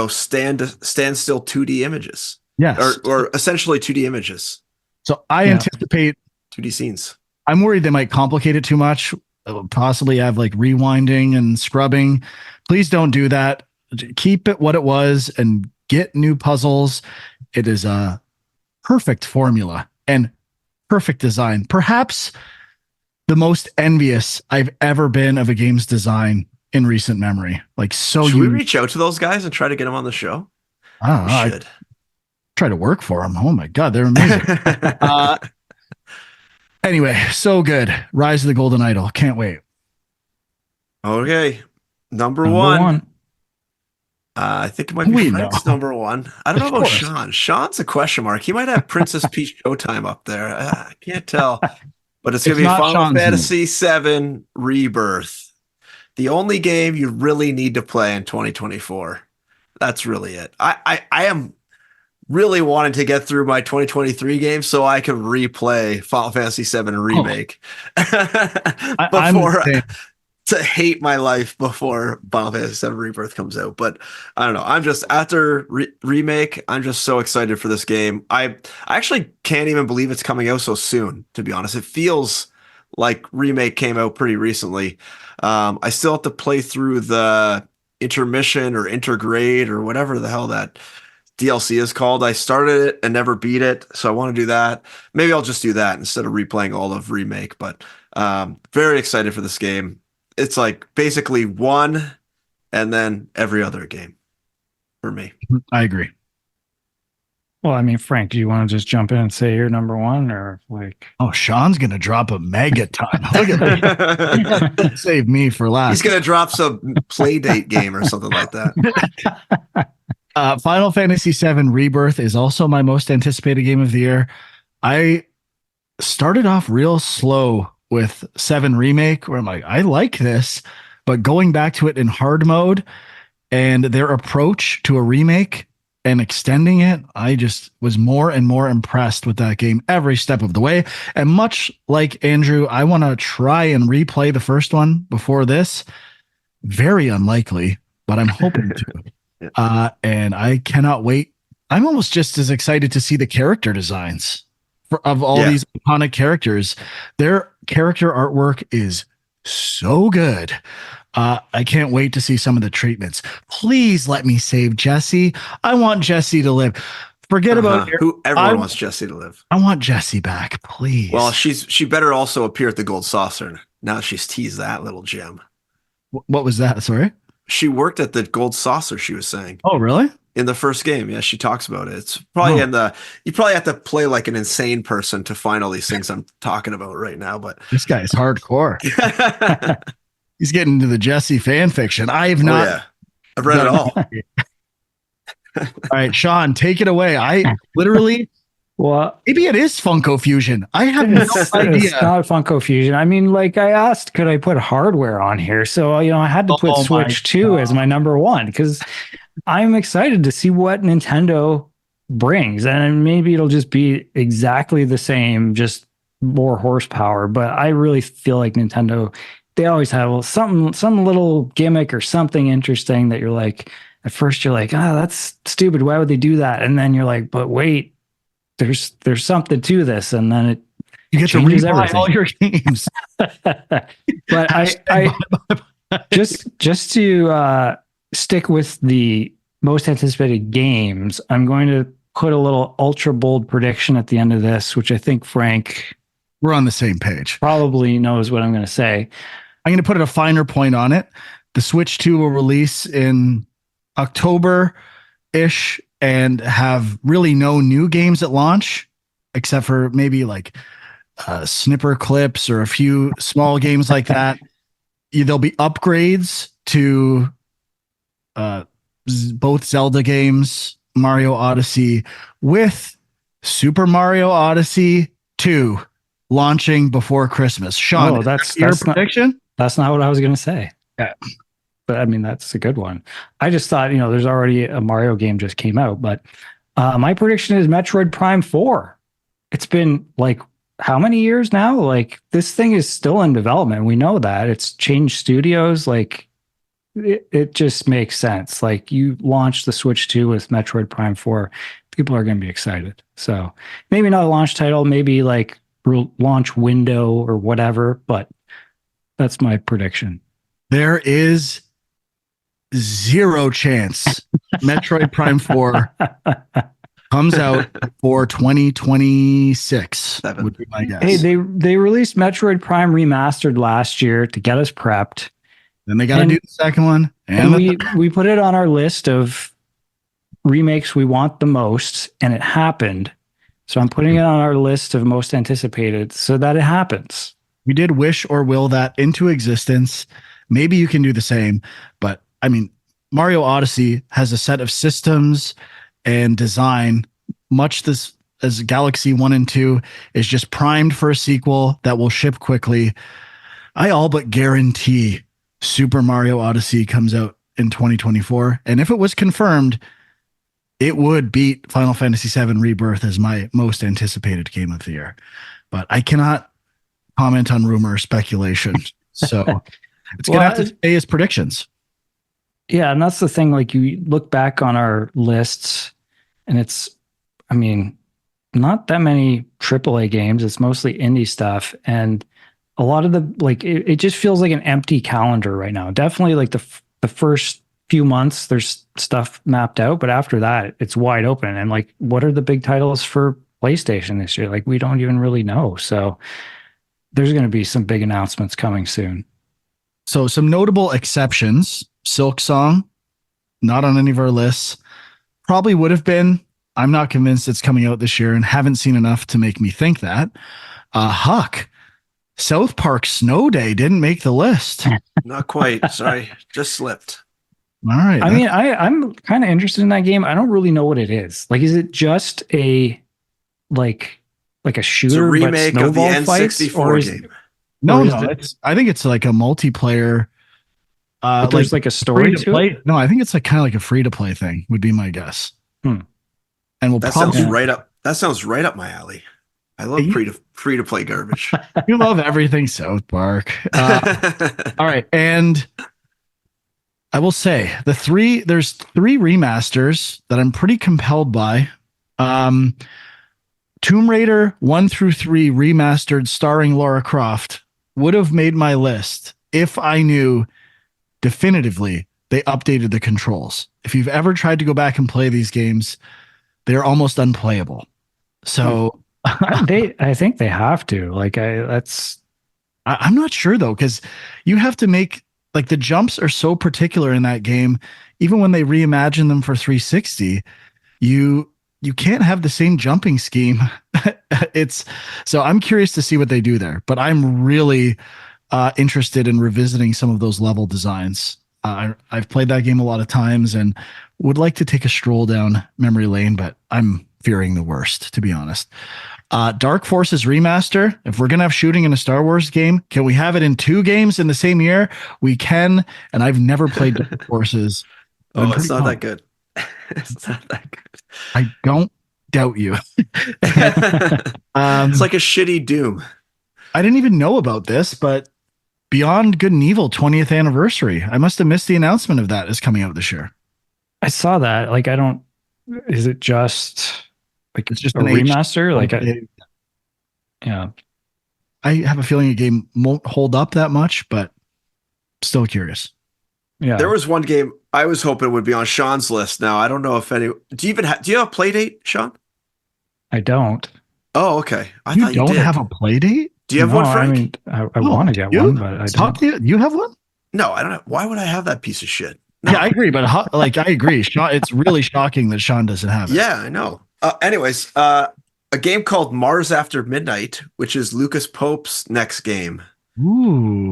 stand still 2D images. Yes, or essentially 2D images, so I anticipate 2D scenes. I'm worried they might complicate it too much, possibly have like rewinding and scrubbing. Please don't do that. Keep it what it was and get new puzzles. It is a perfect formula and perfect design. Perhaps the most envious I've ever been of a game's design in recent memory. Like, so Should we reach out to those guys and try to get them on the show? I don't know. We should. I try to work for them. Oh my God, they're amazing. Anyway, so good. Rise of the Golden Idol. Can't wait. Okay. Number one. I think it might be Frank's number one. I don't know about Sean. Sean's a question mark. He might have Princess Peach Showtime up there. I can't tell. But it's going to be Final Fantasy VII Rebirth. The only game you really need to play in 2024. That's really it. I am really wanting to get through my 2023 game so I can replay Final Fantasy VII Remake before to hate my life before Final Fantasy VII Rebirth comes out. But I don't know. I'm just after Remake. I'm just so excited for this game. I actually can't even believe it's coming out so soon. To be honest, it feels like Remake came out pretty recently. I still have to play through the intermission or intergrade or whatever the hell that DLC is called. I started it and never beat it, so I want to do that. Maybe I'll just do that instead of replaying all of Remake. But very excited for this game. It's like basically one and then every other game for me. I agree. Well, I mean, Frank, do you want to just jump in and say you're number one, or like? Oh, Sean's gonna drop a mega ton. Look at me. Save me for last. He's gonna drop some Playdate game or something like that. Final Fantasy VII Rebirth is also my most anticipated game of the year. I started off real slow with 7 Remake, where I'm like, I like this, but going back to it in hard mode and their approach to a remake and extending it, I just was more and more impressed with that game every step of the way. And much like Andrew, I want to try and replay the first one before this. Very unlikely, but I'm hoping to. And I cannot wait. I'm almost just as excited to see the character designs of all these iconic characters. Their character artwork is so good. I can't wait to see some of the treatments. Please let me save Jesse. I want Jesse to live. Forget about everyone wants Jesse to live. I want Jesse back, please. Well, she better also appear at the Gold Saucer. Now she's teased that little gem. What was that? Sorry? She worked at the Gold Saucer, she was saying. Oh, really? In the first game, yeah, she talks about it. It's probably you probably have to play like an insane person to find all these things I'm talking about right now. But this guy is hardcore. He's getting into the Jesse fan fiction. I've not. I've read it all. All right, Sean, take it away. I literally. Well, maybe it is Funko Fusion. I have no idea. It's not Funko Fusion. I mean, like I asked, could I put hardware on here? So, I had to put Switch 2 as my number one because I'm excited to see what Nintendo brings. And maybe it'll just be exactly the same, just more horsepower. But I really feel like Nintendo, they always have some little gimmick or something interesting that you're like, at first you're like, that's stupid. Why would they do that? And then you're like, but wait, there's something to this. And then you get to rebuy all your games. But I just to stick with the most anticipated games, I'm going to put a little ultra bold prediction at the end of this, which I think Frank, we're on the same page, probably knows what I'm going to say. I'm going to put a finer point on it. The Switch 2 will release in October-ish and have really no new games at launch, except for maybe like snipper clips or a few small games like that. There'll be upgrades to both Zelda games, Mario Odyssey, with Super Mario Odyssey 2 launching before Christmas. Sean, that's your prediction? That's not what I was going to say. Yeah. But I mean, that's a good one. I just thought, there's already a Mario game just came out, but my prediction is Metroid Prime 4. It's been like how many years now? Like this thing is still in development. We know that. It's changed studios. Like it just makes sense. Like you launch the Switch 2 with Metroid Prime 4, people are going to be excited. So maybe not a launch title, maybe like launch window or whatever, but that's my prediction. There is zero chance Metroid Prime 4 comes out for 2026 would be my guess. Hey, they released Metroid Prime Remastered last year to get us prepped. Then they got to do the second one. And we put it on our list of remakes we want the most, and it happened. So I'm putting it on our list of most anticipated so that it happens. We did wish or will that into existence. Maybe you can do the same. But I mean, Mario Odyssey has a set of systems and design, much this as Galaxy 1 and 2 is just primed for a sequel that will ship quickly. I all but guarantee Super Mario Odyssey comes out in 2024. And if it was confirmed, it would beat Final Fantasy VII Rebirth as my most anticipated game of the year. But I cannot comment on rumor or speculation. So it's going to have to stay as predictions. Yeah, and that's the thing. Like you look back on our lists, and it's, I mean, not that many AAA games. It's mostly indie stuff, and a lot of the it just feels like an empty calendar right now. Definitely, like the first few months, there's stuff mapped out, but after that, it's wide open. And like, what are the big titles for PlayStation this year? Like, we don't even really know. So there's going to be some big announcements coming soon. So some notable exceptions. Silk Song, not on any of our lists. Probably would have been. I'm not convinced it's coming out this year and haven't seen enough to make me think that. Huck, South Park Snow Day didn't make the list. Not quite. Sorry. Just slipped. All right. I mean, I'm kind of interested in that game. I don't really know what it is. Like, is it just a like a shooter, it's a remake but of the snowball fights, N64 game? No. I think it's like a multiplayer. But there's like a story to it. No, I think it's like kind of like a free to play thing. Would be my guess. And that sounds right up. That sounds right up my alley. I love free to play garbage. You love everything South Park. All right, and I will say there's three remasters that I'm pretty compelled by. Tomb Raider 1 through 3 remastered starring Lara Croft would have made my list if I knew definitively they updated the controls. If you've ever tried to go back and play these games, they're almost unplayable. So I think they have to. Like I'm not sure though, because you have to make like the jumps are so particular in that game. Even when they reimagine them for 360, you can't have the same jumping scheme. So I'm curious to see what they do there, but I'm really interested in revisiting some of those level designs. I've played that game a lot of times and would like to take a stroll down memory lane, but I'm fearing the worst, to be honest. Dark Forces Remaster. If we're going to have shooting in a Star Wars game, can we have it in 2 games in the same year? We can, and I've never played Dark Forces. It's not that good. It's not that good. I don't doubt you. It's like a shitty Doom. I didn't even know about this, but Beyond Good and Evil 20th anniversary. I must have missed the announcement of that is coming out this year. I saw that. Like, is it just like it's just a remaster? Yeah. I have a feeling a game won't hold up that much, but still curious. Yeah. There was one game I was hoping would be on Sean's list. Now, I don't know if any. Do you have a play date, Sean? I don't. Oh, okay. I you thought you don't did. have a play date? Do you have one, Frank? I mean, I want to get one, but I don't. You have one? No, I don't know. Why would I have that piece of shit? No. Yeah, I agree, but I agree. Sean, it's really shocking that Sean doesn't have it. Yeah, I know. Anyways, a game called Mars After Midnight, which is Lucas Pope's next game,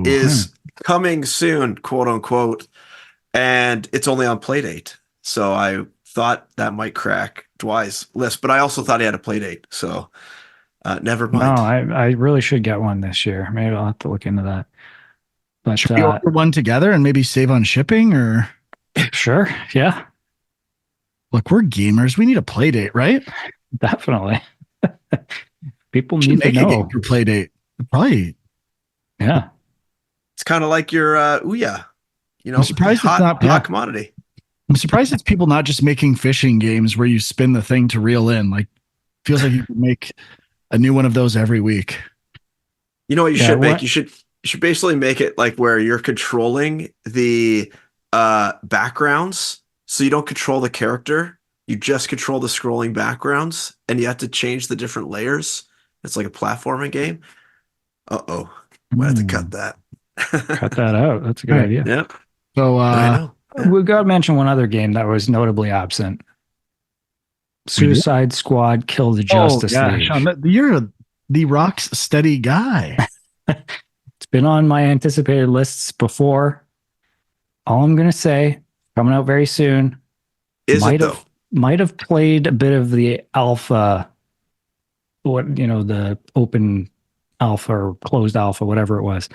is coming soon, quote unquote, and it's only on Playdate. So I thought that might crack Dwight's list, but I also thought he had a Playdate. So never mind. No, I really should get one this year. Maybe I'll have to look into that. But Should we order one together and maybe save on shipping? Or sure, yeah, look, we're gamers. We need a play date, right? definitely. People We should need to make a game know. for play date. Probably. Yeah, It's kind of like your Ouya, I'm surprised it's not. hot commodity. I'm surprised it's people not just making fishing games where you spin the thing to reel in. Like, feels like you could make a new one of those every week. You know what you Yeah, should make? what- You should basically make it like where you're controlling the backgrounds, so you don't control the character. You just control the scrolling backgrounds, and you have to change the different layers. It's like a platforming game. Uh-oh. Might have to cut that. cut that out. That's a good Right. idea. Yep. So I know. Yeah. We got to mention one other game that was notably absent. We did? Suicide Squad Kill the Justice League. Sean, you're the rock's steady guy. It's been on my anticipated lists before. All I'm going to say, coming out very soon, Is might it though? have might have played a bit of the alpha, the open alpha or closed alpha, whatever it was.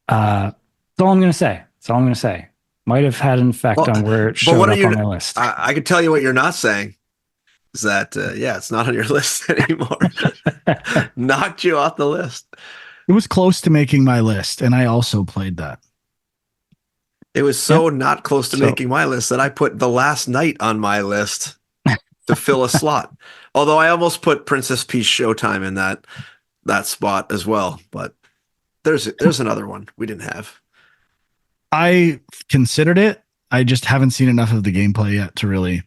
That's all I'm going to say. That's all I'm going to say. Might have had an effect Well, on where it but showed what are up you- on my list. I can tell you what you're not saying. Is that it's not on your list anymore. Knocked you off the list. It was close to making my list, and I also played that. It was so not close to So- making my list that I put The Last Night on my list to fill a slot. Although I almost put Princess Peach Showtime in that spot as well. But there's another one we didn't have. I considered it. I just haven't seen enough of the gameplay yet to really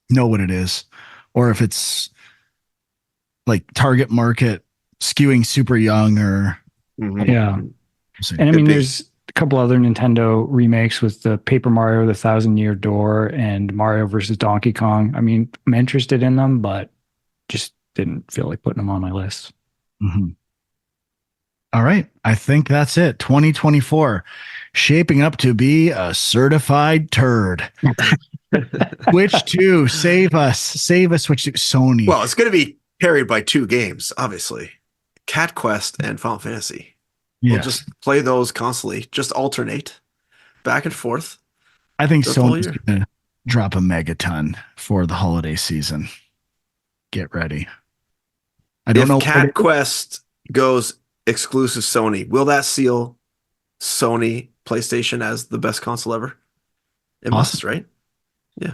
know what it is, or if it's like target market skewing super young, or Yeah. we'll see. And I mean, Could be. there's a couple other Nintendo remakes with the Paper Mario, the Thousand Year Door, and Mario versus Donkey Kong. I mean, I'm interested in them, but just didn't feel like putting them on my list. Mhm. All right. I think that's it. 2024 shaping up to be a certified turd. Which two? Save us. Which two? Sony. Well, it's going to be carried by two games, obviously. Cat Quest and Final Fantasy. yeah. We'll just play those constantly. Just alternate back and forth. I think the full Sony's year. going to drop a megaton for the holiday season. Get ready. I don't If know. what Cat it- Quest goes exclusive Sony, will that seal Sony PlayStation as the best console ever? It must, right?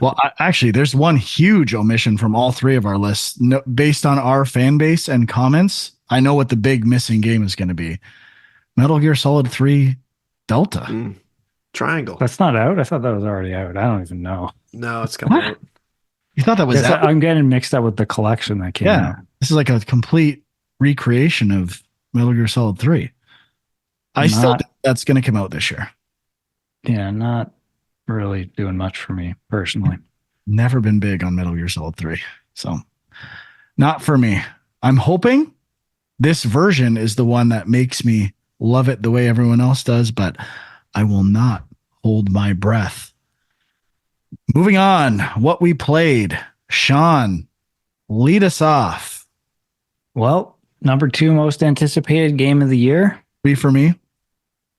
Well, actually, there's one huge omission from all three of our lists. No, based on our fan base and comments, I know what the big missing game is going to be. Metal Gear Solid 3 Delta. Mm. Triangle. That's not out. I thought that was already out. I don't even know. No, it's coming What? out. You thought that was Guess out? I'm getting mixed up with the collection that came Yeah. out. This is like a complete recreation of Metal Gear Solid 3. I still Not- think that's going to come out this year. Yeah, not really doing much for me personally. Never been big on Metal Gear Solid 3. So, not for me. I'm hoping this version is the one that makes me love it the way everyone else does, but I will not hold my breath. Moving on, what we played. Sean, lead us off. Well, number 2 most anticipated game of the year 3 for me.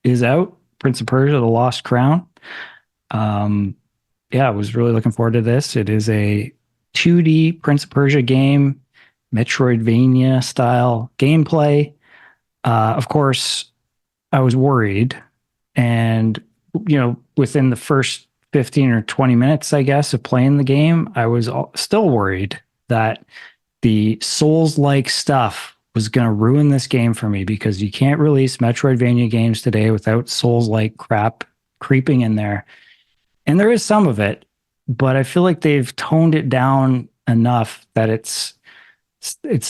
is out. Prince of Persia: The Lost Crown. I was really looking forward to this. It is a 2D Prince of Persia game, Metroidvania style gameplay. Of course, I was worried, and within the first 15 or 20 minutes, I guess, of playing the game, I was still worried that the Souls-like stuff was going to ruin this game for me, because you can't release Metroidvania games today without Souls-like crap creeping in there. And there is some of it, but I feel like they've toned it down enough that it's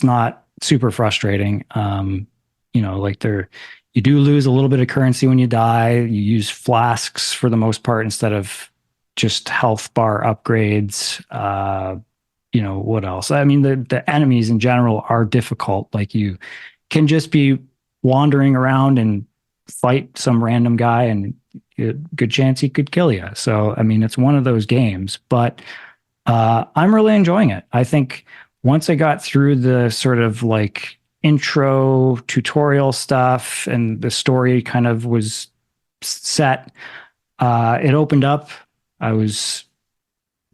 not super frustrating. You do lose a little bit of currency when you die. You use flasks for the most part instead of just health bar upgrades. What else? I mean, the enemies in general are difficult. Like, you can just be wandering around and fight some random guy, and a good chance he could kill you. So, I mean, it's one of those games, but I'm really enjoying it. I think once I got through the sort of like intro tutorial stuff and the story kind of was set, it opened up. I was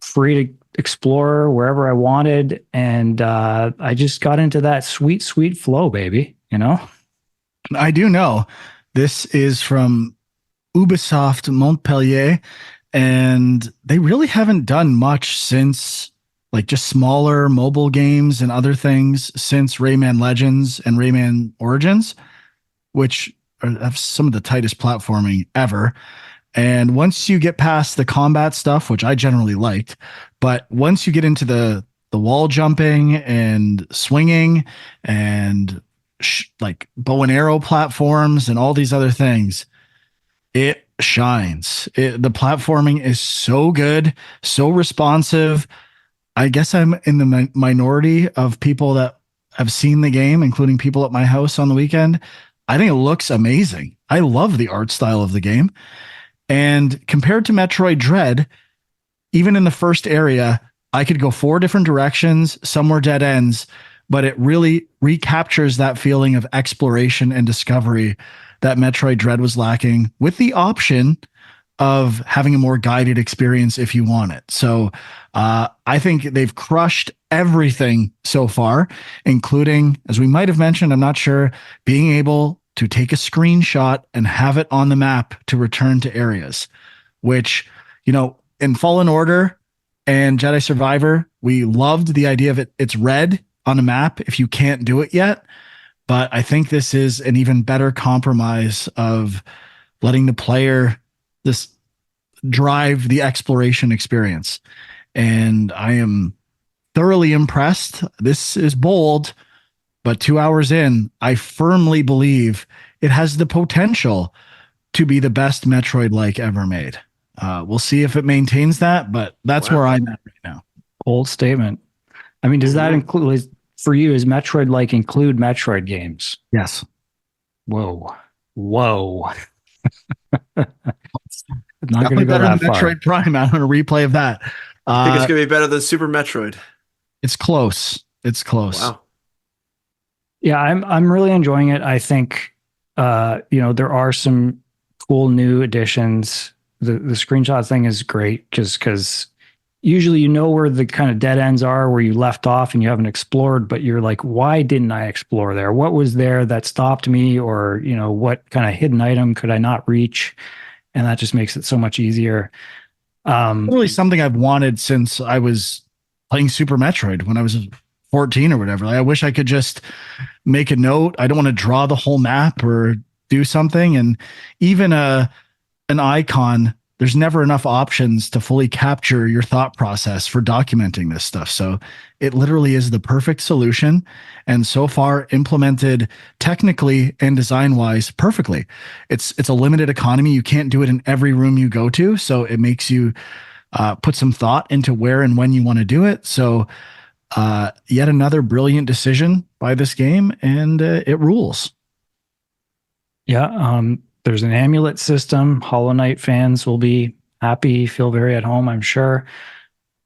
free to explore wherever I wanted, and I just got into that sweet, sweet flow, baby. You know? I do know this is from Ubisoft Montpellier, and they really haven't done much since, like, just smaller mobile games and other things since Rayman Legends and Rayman Origins, which have some of the tightest platforming ever. And once you get past the combat stuff, which I generally liked, but once you get into the wall jumping and swinging and like bow and arrow platforms and all these other things, it shines. The platforming is so good, so responsive. I guess I'm in the minority of people that have seen the game, including people at my house on the weekend. I think it looks amazing. I love the art style of the game. And compared to Metroid Dread, even in the first area, I could go 4 different directions, some were dead ends, but it really recaptures that feeling of exploration and discovery that Metroid Dread was lacking, with the option of having a more guided experience if you want it. So I think they've crushed everything so far, including, as we might have mentioned, I'm not sure, being able to take a screenshot and have it on the map to return to areas, which, you know, in Fallen Order and Jedi Survivor, we loved the idea of it. It's red on a map if you can't do it yet. But I think this is an even better compromise of letting the player this drive the exploration experience. And I am thoroughly impressed. This is bold, but 2 hours in, I firmly believe it has the potential to be the best Metroid-like ever made. We'll see if it maintains that, but that's where I'm at right now. Bold statement. I mean, does that include, for you, is Metroid-like include Metroid games? Yes. Whoa. Not going Definitely to go better than that far. Metroid Prime. I'm going to replay of that. I think it's going to be better than Super Metroid. It's close. It's close. Wow. Yeah, I'm really enjoying it. I think there are some cool new additions. The screenshot thing is great just because usually you know where the kind of dead ends are where you left off and you haven't explored, but you're like, why didn't I explore there? What was there that stopped me? Or, what kind of hidden item could I not reach? And that just makes it so much easier. Really something I've wanted since I was playing Super Metroid when I was 14 or whatever. Like, I wish I could just make a note. I don't want to draw the whole map or do something. And even an icon, there's never enough options to fully capture your thought process for documenting this stuff. So it literally is the perfect solution. And so far implemented technically and design wise perfectly. It's a limited economy. You can't do it in every room you go to. So it makes you put some thought into where and when you want to do it. So yet another brilliant decision by this game, and it rules. Yeah. There's an amulet system. Hollow Knight fans will be happy, feel very at home, I'm sure.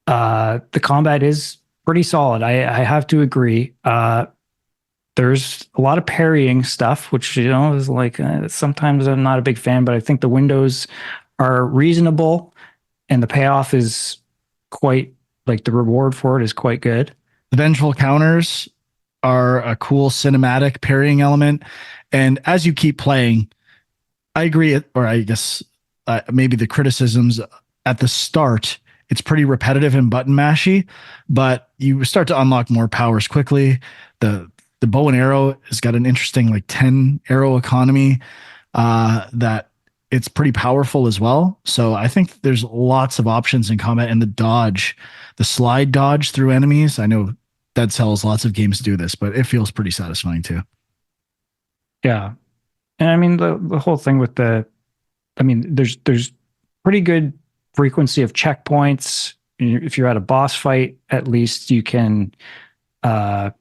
The combat is pretty solid. I have to agree. There's a lot of parrying stuff, which, is like sometimes I'm not a big fan, but I think the windows are reasonable and the payoff is quite, like, the reward for it is quite good. The vengeful counters are a cool cinematic parrying element. And as you keep playing, I agree, or I guess maybe the criticisms at the start, it's pretty repetitive and button mashy, but you start to unlock more powers quickly. The bow and arrow has got an interesting, like, 10 arrow economy that it's pretty powerful as well. So I think there's lots of options in combat, and the slide dodge through enemies. I know Dead Cells, lots of games do this, but it feels pretty satisfying too. Yeah. And I mean, the whole thing with there's pretty good frequency of checkpoints. If you're at a boss fight, at least you can, there's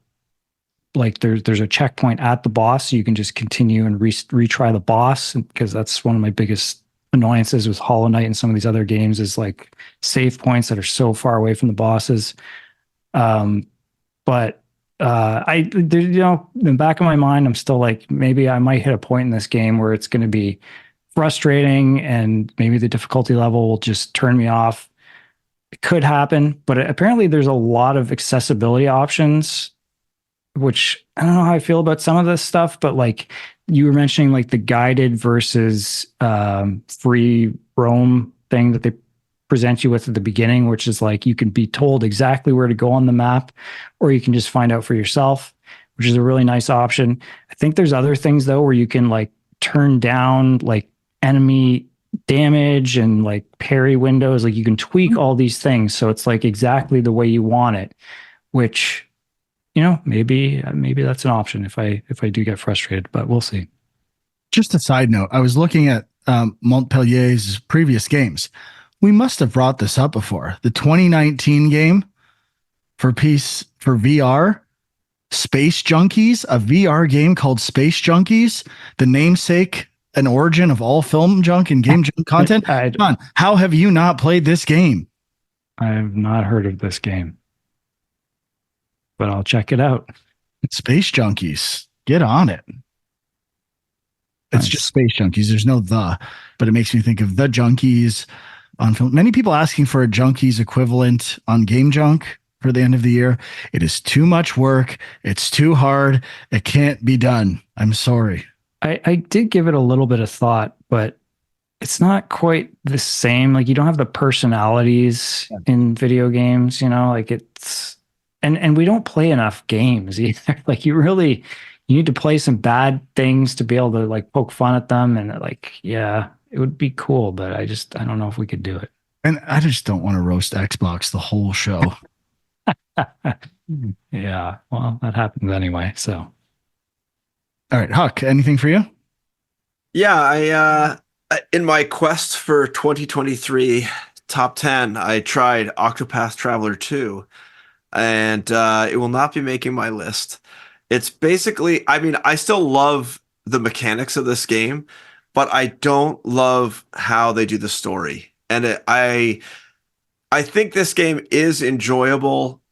a checkpoint at the boss, so you can just continue and retry the boss, because that's one of my biggest annoyances with Hollow Knight and some of these other games is, like, save points that are so far away from the bosses. But in the back of my mind, I'm still like, maybe I might hit a point in this game where it's going to be frustrating and maybe the difficulty level will just turn me off. It could happen, but apparently there's a lot of accessibility options, which I don't know how I feel about some of this stuff, but like you were mentioning, like the guided versus free roam thing that they present you with at the beginning, which is like you can be told exactly where to go on the map, or you can just find out for yourself, which is a really nice option. I think there's other things though where you can like turn down like enemy damage and like parry windows. Like you can tweak all these things so it's like exactly the way you want it, which maybe that's an option if I do get frustrated, but we'll see. Just a side note, I was looking at Montpellier's previous games. We must have brought this up before. The 2019 game for VR, Space Junkies, a VR game called Space Junkies, the namesake and origin of all film junk and game junk content. John, how have you not played this game? I have not heard of this game, but I'll check it out. Space Junkies, get on it. It's just Space Junkies. There's no but it makes me think of the Junkies on film. Many people asking for a Junkies equivalent on Game Junk for the end of the year. It is too much work. It's too hard. It can't be done. I'm sorry. I did give it a little bit of thought, but it's not quite the same. Like you don't have the personalities in video games, like it's, and we don't play enough games either. Like you need to play some bad things to be able to like poke fun at them. And like, yeah, it would be cool, but I don't know if we could do it. And I just don't want to roast Xbox the whole show. Yeah. Well, that happens anyway. So. All right, Huck, anything for you? Yeah, in my quest for 2023 top 10, I tried Octopath Traveler 2, and it will not be making my list. It's basically, I mean, I still love the mechanics of this game, but I don't love how they do the story. And I think this game is enjoyable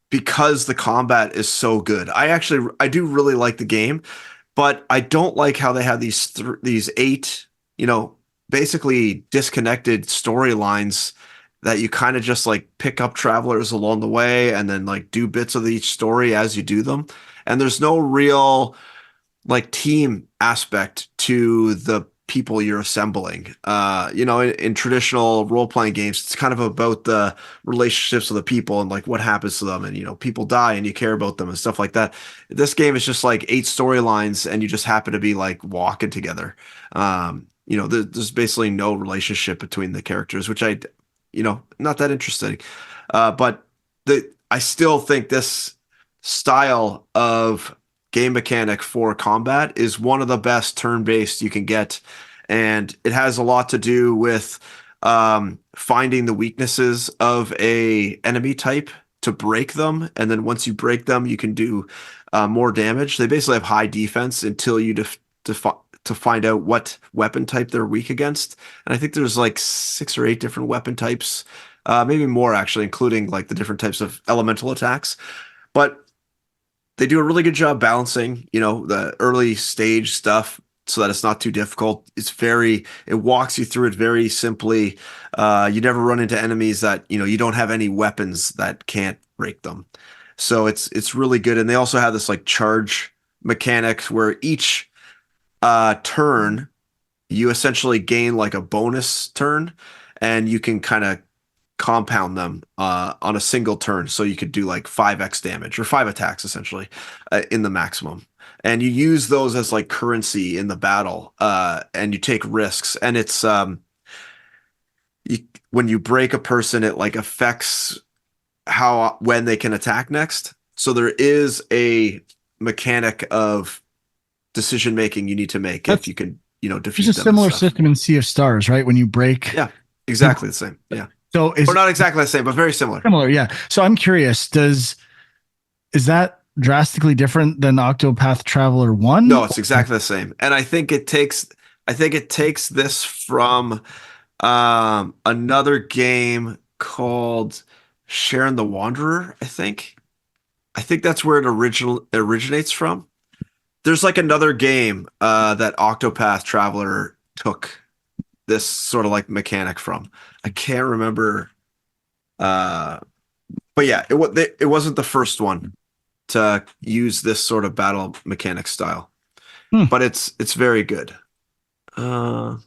because the combat is so good. I do really like the game, but I don't like how they have these eight, basically disconnected storylines that you kind of just like pick up travelers along the way and then like do bits of each story as you do them. And there's no real like team aspect to the people you're assembling. In traditional role-playing games, it's kind of about the relationships of the people and like what happens to them, and people die and you care about them and stuff like that. This game is just like eight storylines and you just happen to be like walking together. There's basically no relationship between the characters, which not that interesting. But I still think this style of game mechanic for combat is one of the best turn-based you can get. And it has a lot to do with finding the weaknesses of a enemy type to break them. And then once you break them, you can do more damage. They basically have high defense until you to find out what weapon type they're weak against. And I think there's like 6 or 8 different weapon types, maybe more actually, including like the different types of elemental attacks. But they do a really good job balancing, the early stage stuff so that it's not too difficult. It walks you through it very simply. You never run into enemies that, you don't have any weapons that can't break them. So it's really good. And they also have this like charge mechanics where each turn you essentially gain like a bonus turn, and you can kind of compound them on a single turn. So you could do like 5x damage or 5 attacks essentially in the maximum. And you use those as like currency in the battle, and you take risks. And it's when you break a person, it like affects when they can attack next. So there is a mechanic of decision making you need to make if you can, defeat them. It's a similar system in Sea of Stars, right? When you break. Yeah, exactly the same. Yeah. So or not exactly the same, but very similar. Similar, yeah. So I'm curious, is that drastically different than Octopath Traveler 1? No, it's exactly the same. And I think it takes this from another game called Sharon the Wanderer, I think. I think that's where it originates from. There's like another game that Octopath Traveler took this sort of like mechanic from. I can't remember, uh, but yeah, it wasn't the first one to use this sort of battle mechanic style, Hmm. but it's very good. Uh,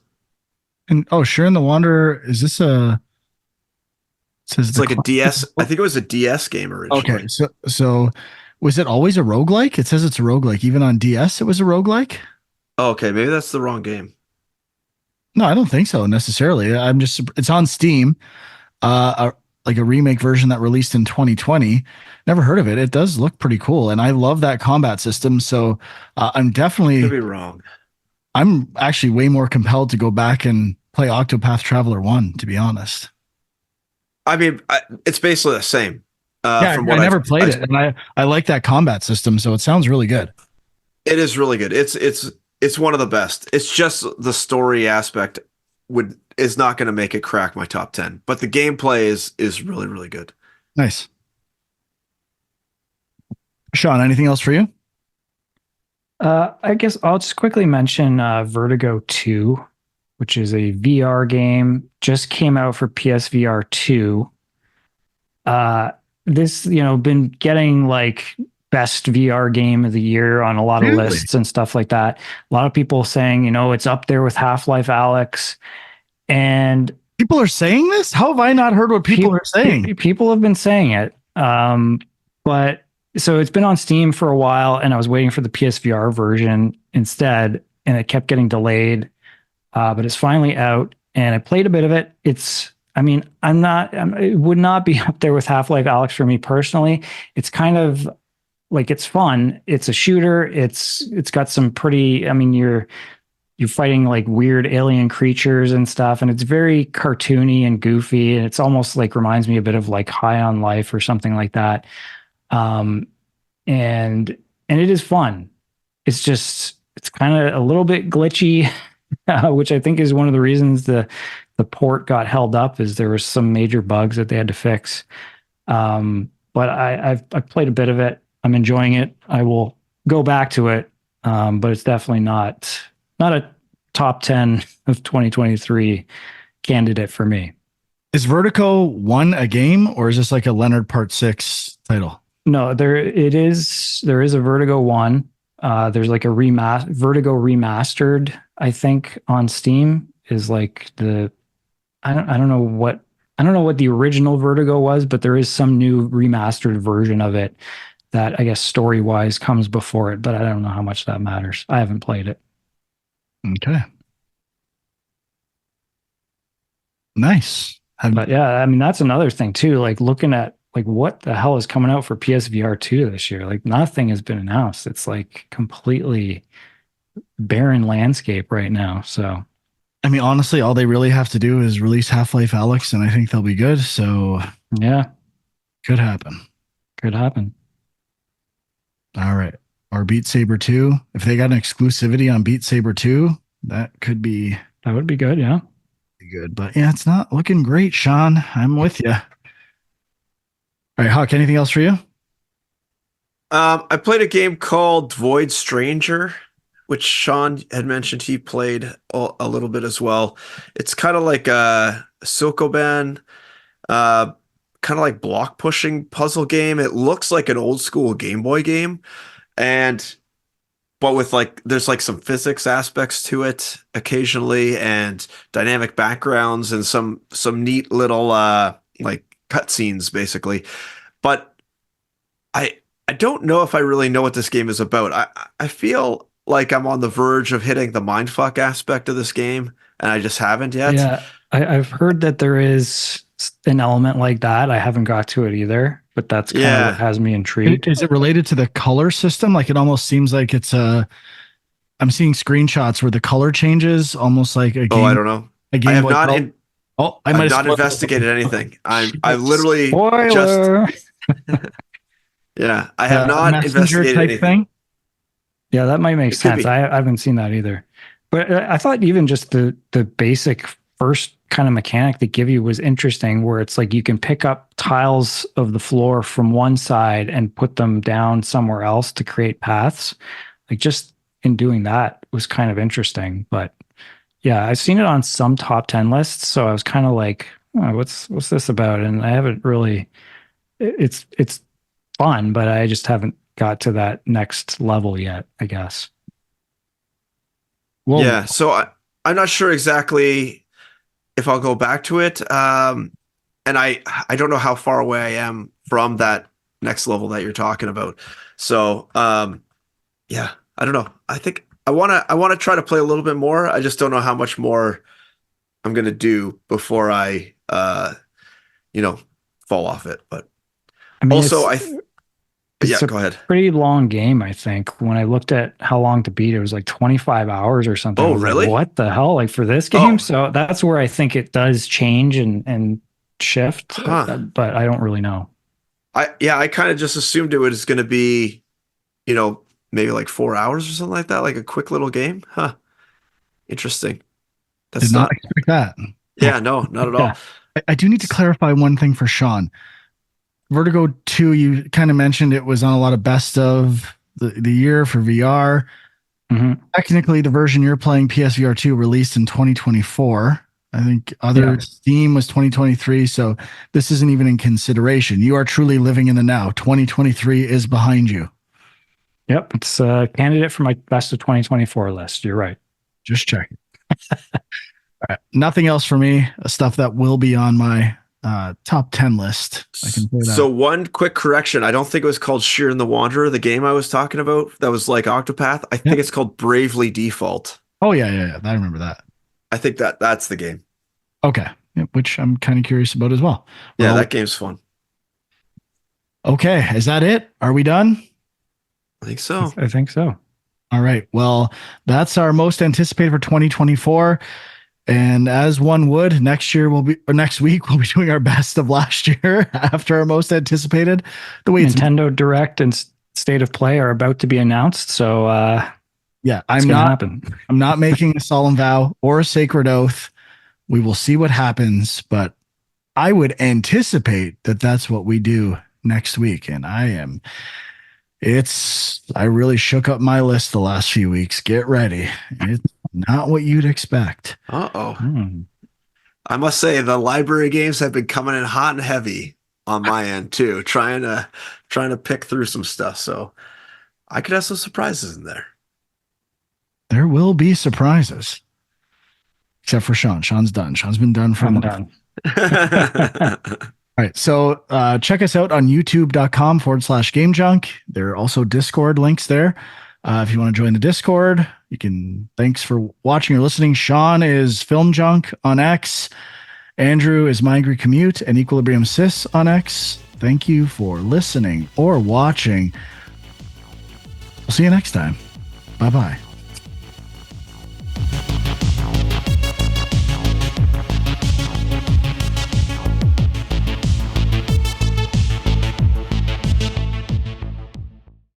And oh, Sharon the Wanderer, is this a it says it's the like a DS. I classic? think it was a DS game Okay, originally. so was it always a roguelike? It says it's a roguelike. Even on DS, it was a roguelike? Oh, okay, maybe that's the wrong game. No, I don't think so necessarily. I'm just it's on Steam, like a remake version that released in 2020. Never heard of it. It does look pretty cool, and I love that combat system. So Could be wrong. I'm actually way more compelled to go back and play Octopath Traveler 1, to be honest. I mean, it's basically the same. Yeah, From I what never played it, and I like that combat system, so it sounds really good. it is really good. It's one of the best. It's just the story aspect is not going to make it crack my top 10, but the gameplay is really really good. Nice. Sean, anything else for you? I guess I'll just quickly mention Vertigo 2, which is a VR game, just came out for PSVR 2. This, been getting like best VR game of the year on a lot of Really? lists and stuff like that. A lot of people saying, it's up there with Half-Life Alex. And People are saying this? How have I not heard what people are saying? people have been saying it. But so it's been on Steam for a while, and I was waiting for the PSVR version instead, and it kept getting delayed. But it's finally out, and I played a bit of it. It would not be up there with Half-Life Alex for me personally. It's kind of like, it's fun. It's a shooter. It's got some pretty, you're fighting like weird alien creatures and stuff, and it's very cartoony and goofy, and it's almost like reminds me a bit of like High on Life or something like that. And it is fun. It's kind of a little bit glitchy, which I think is one of the reasons the port got held up, is there was some major bugs that they had to fix. But I've played a bit of it. I'm enjoying it. I will go back to it, but it's definitely not a top 10 of 2023 candidate for me. Is Vertigo 1 a game, or is this like a Leonard Part 6 title? No, there is a Vertigo 1. There's like a Vertigo remastered, I think, on Steam, is like I don't know what the original Vertigo was, but there is some new remastered version of it that I guess story-wise comes before it, but I don't know how much that matters. I haven't played it. Okay. Nice. But yeah, that's another thing too. Like looking at like what the hell is coming out for PSVR 2 this year? Like nothing has been announced. It's like completely barren landscape right now. So honestly, all they really have to do is release Half-Life Alex, and I think they'll be good. So yeah, could happen. could happen. All right. Or Beat Saber 2. If they got an exclusivity on Beat Saber 2, that would be good. Yeah. good. But yeah, it's not looking great, Sean. I'm with you. All right, Huck, anything else for you? I played a game called Void Stranger, which Sean had mentioned he played a little bit as well. It's kind of like a Sokoban, kind of like block pushing puzzle game. It looks like an old school Game Boy game, but with like there's like some physics aspects to it occasionally, and dynamic backgrounds, and some neat little like cutscenes basically. But I don't know if I really know what this game is about. I feel like I'm on the verge of hitting the mindfuck aspect of this game, and I just haven't yet. Yeah, I've heard that there is an element like that. I haven't got to it either, but that's kind of what has me intrigued. Is it related to the color system? Like it almost seems like it's I'm seeing screenshots where the color changes almost like a game. Oh, I don't know. A game I have like not. I might I've have not investigated anything. I've literally Spoiler. Yeah, I have not messenger investigated type anything. thing. Yeah, that might make sense. be. I haven't seen that either. But I thought even just the basic first kind of mechanic they give you was interesting, where it's like you can pick up tiles of the floor from one side and put them down somewhere else to create paths. Like just in doing that was kind of interesting. But yeah, I've seen it on some top 10 lists, so I was kind of like, oh, what's this about? And I haven't really. It's fun, but I just haven't got to that next level yet, I guess. Well, Yeah, so I'm not sure exactly if I'll go back to it. And I don't know how far away I am from that next level that you're talking about. So yeah, I don't know. I think I wanna try to play a little bit more. I just don't know how much more I'm gonna do before I fall off it. But I mean, also it's a go ahead. pretty long game, I think. When I looked at how long to beat, it was like 25 hours or something. Oh, I was really? like, what the hell? Like for this game? Oh. So that's where I think it does change and shift, Huh. but I don't really know. I kind of just assumed it was gonna be, maybe like 4 hours or something like that, like a quick little game. Huh. Interesting. did That's not not, expect that. yeah, no, not at all. Yeah. I do need to clarify one thing for Sean. Vertigo 2, you kind of mentioned it was on a lot of best of the year for VR. hmm Technically, the version you're playing, PSVR 2, released in 2024. I think other Yeah. Steam was 2023. So this isn't even in consideration. You are truly living in the now. 2023 is behind you. Yep. It's a candidate for my best of 2024 list. You're right. Just checking. All right. Nothing else for me. Stuff that will be on my top 10 list. I can say that. So one quick correction. I don't think it was called Sheer and the Wanderer, the game I was talking about. That was like Octopath. I think it's called Bravely Default. Oh, yeah. I remember that. I think that's the game. Okay. Yep, which I'm kind of curious about as well. Yeah, Well, that game's fun. okay. Is that it? Are we done? I think so. I think so. All right. Well, that's our most anticipated for 2024. And as one would, next week we'll be doing our best of last year after our most anticipated. The way Nintendo Direct and State of Play are about to be announced, so yeah, it's going to happen. I'm not making a solemn vow or a sacred oath. We will see what happens, but I would anticipate that that's what we do next week. And I really shook up my list the last few weeks. Get ready. It's not what you'd expect. Uh-oh. Hmm. I must say the library games have been coming in hot and heavy on my end too, trying to pick through some stuff. So I could have some surprises in there. There will be surprises. Except for Sean. Sean's done. Sean's been done for a I'm month. done. All right. So check us out on youtube.com/game junk. There are also Discord links there. If you want to join the Discord, you can. Thanks for watching or listening. Sean is Film Junk on X. Andrew is My Angry Commute and Equilibrium Sis on X. Thank you for listening or watching. We'll see you next time. Bye-bye.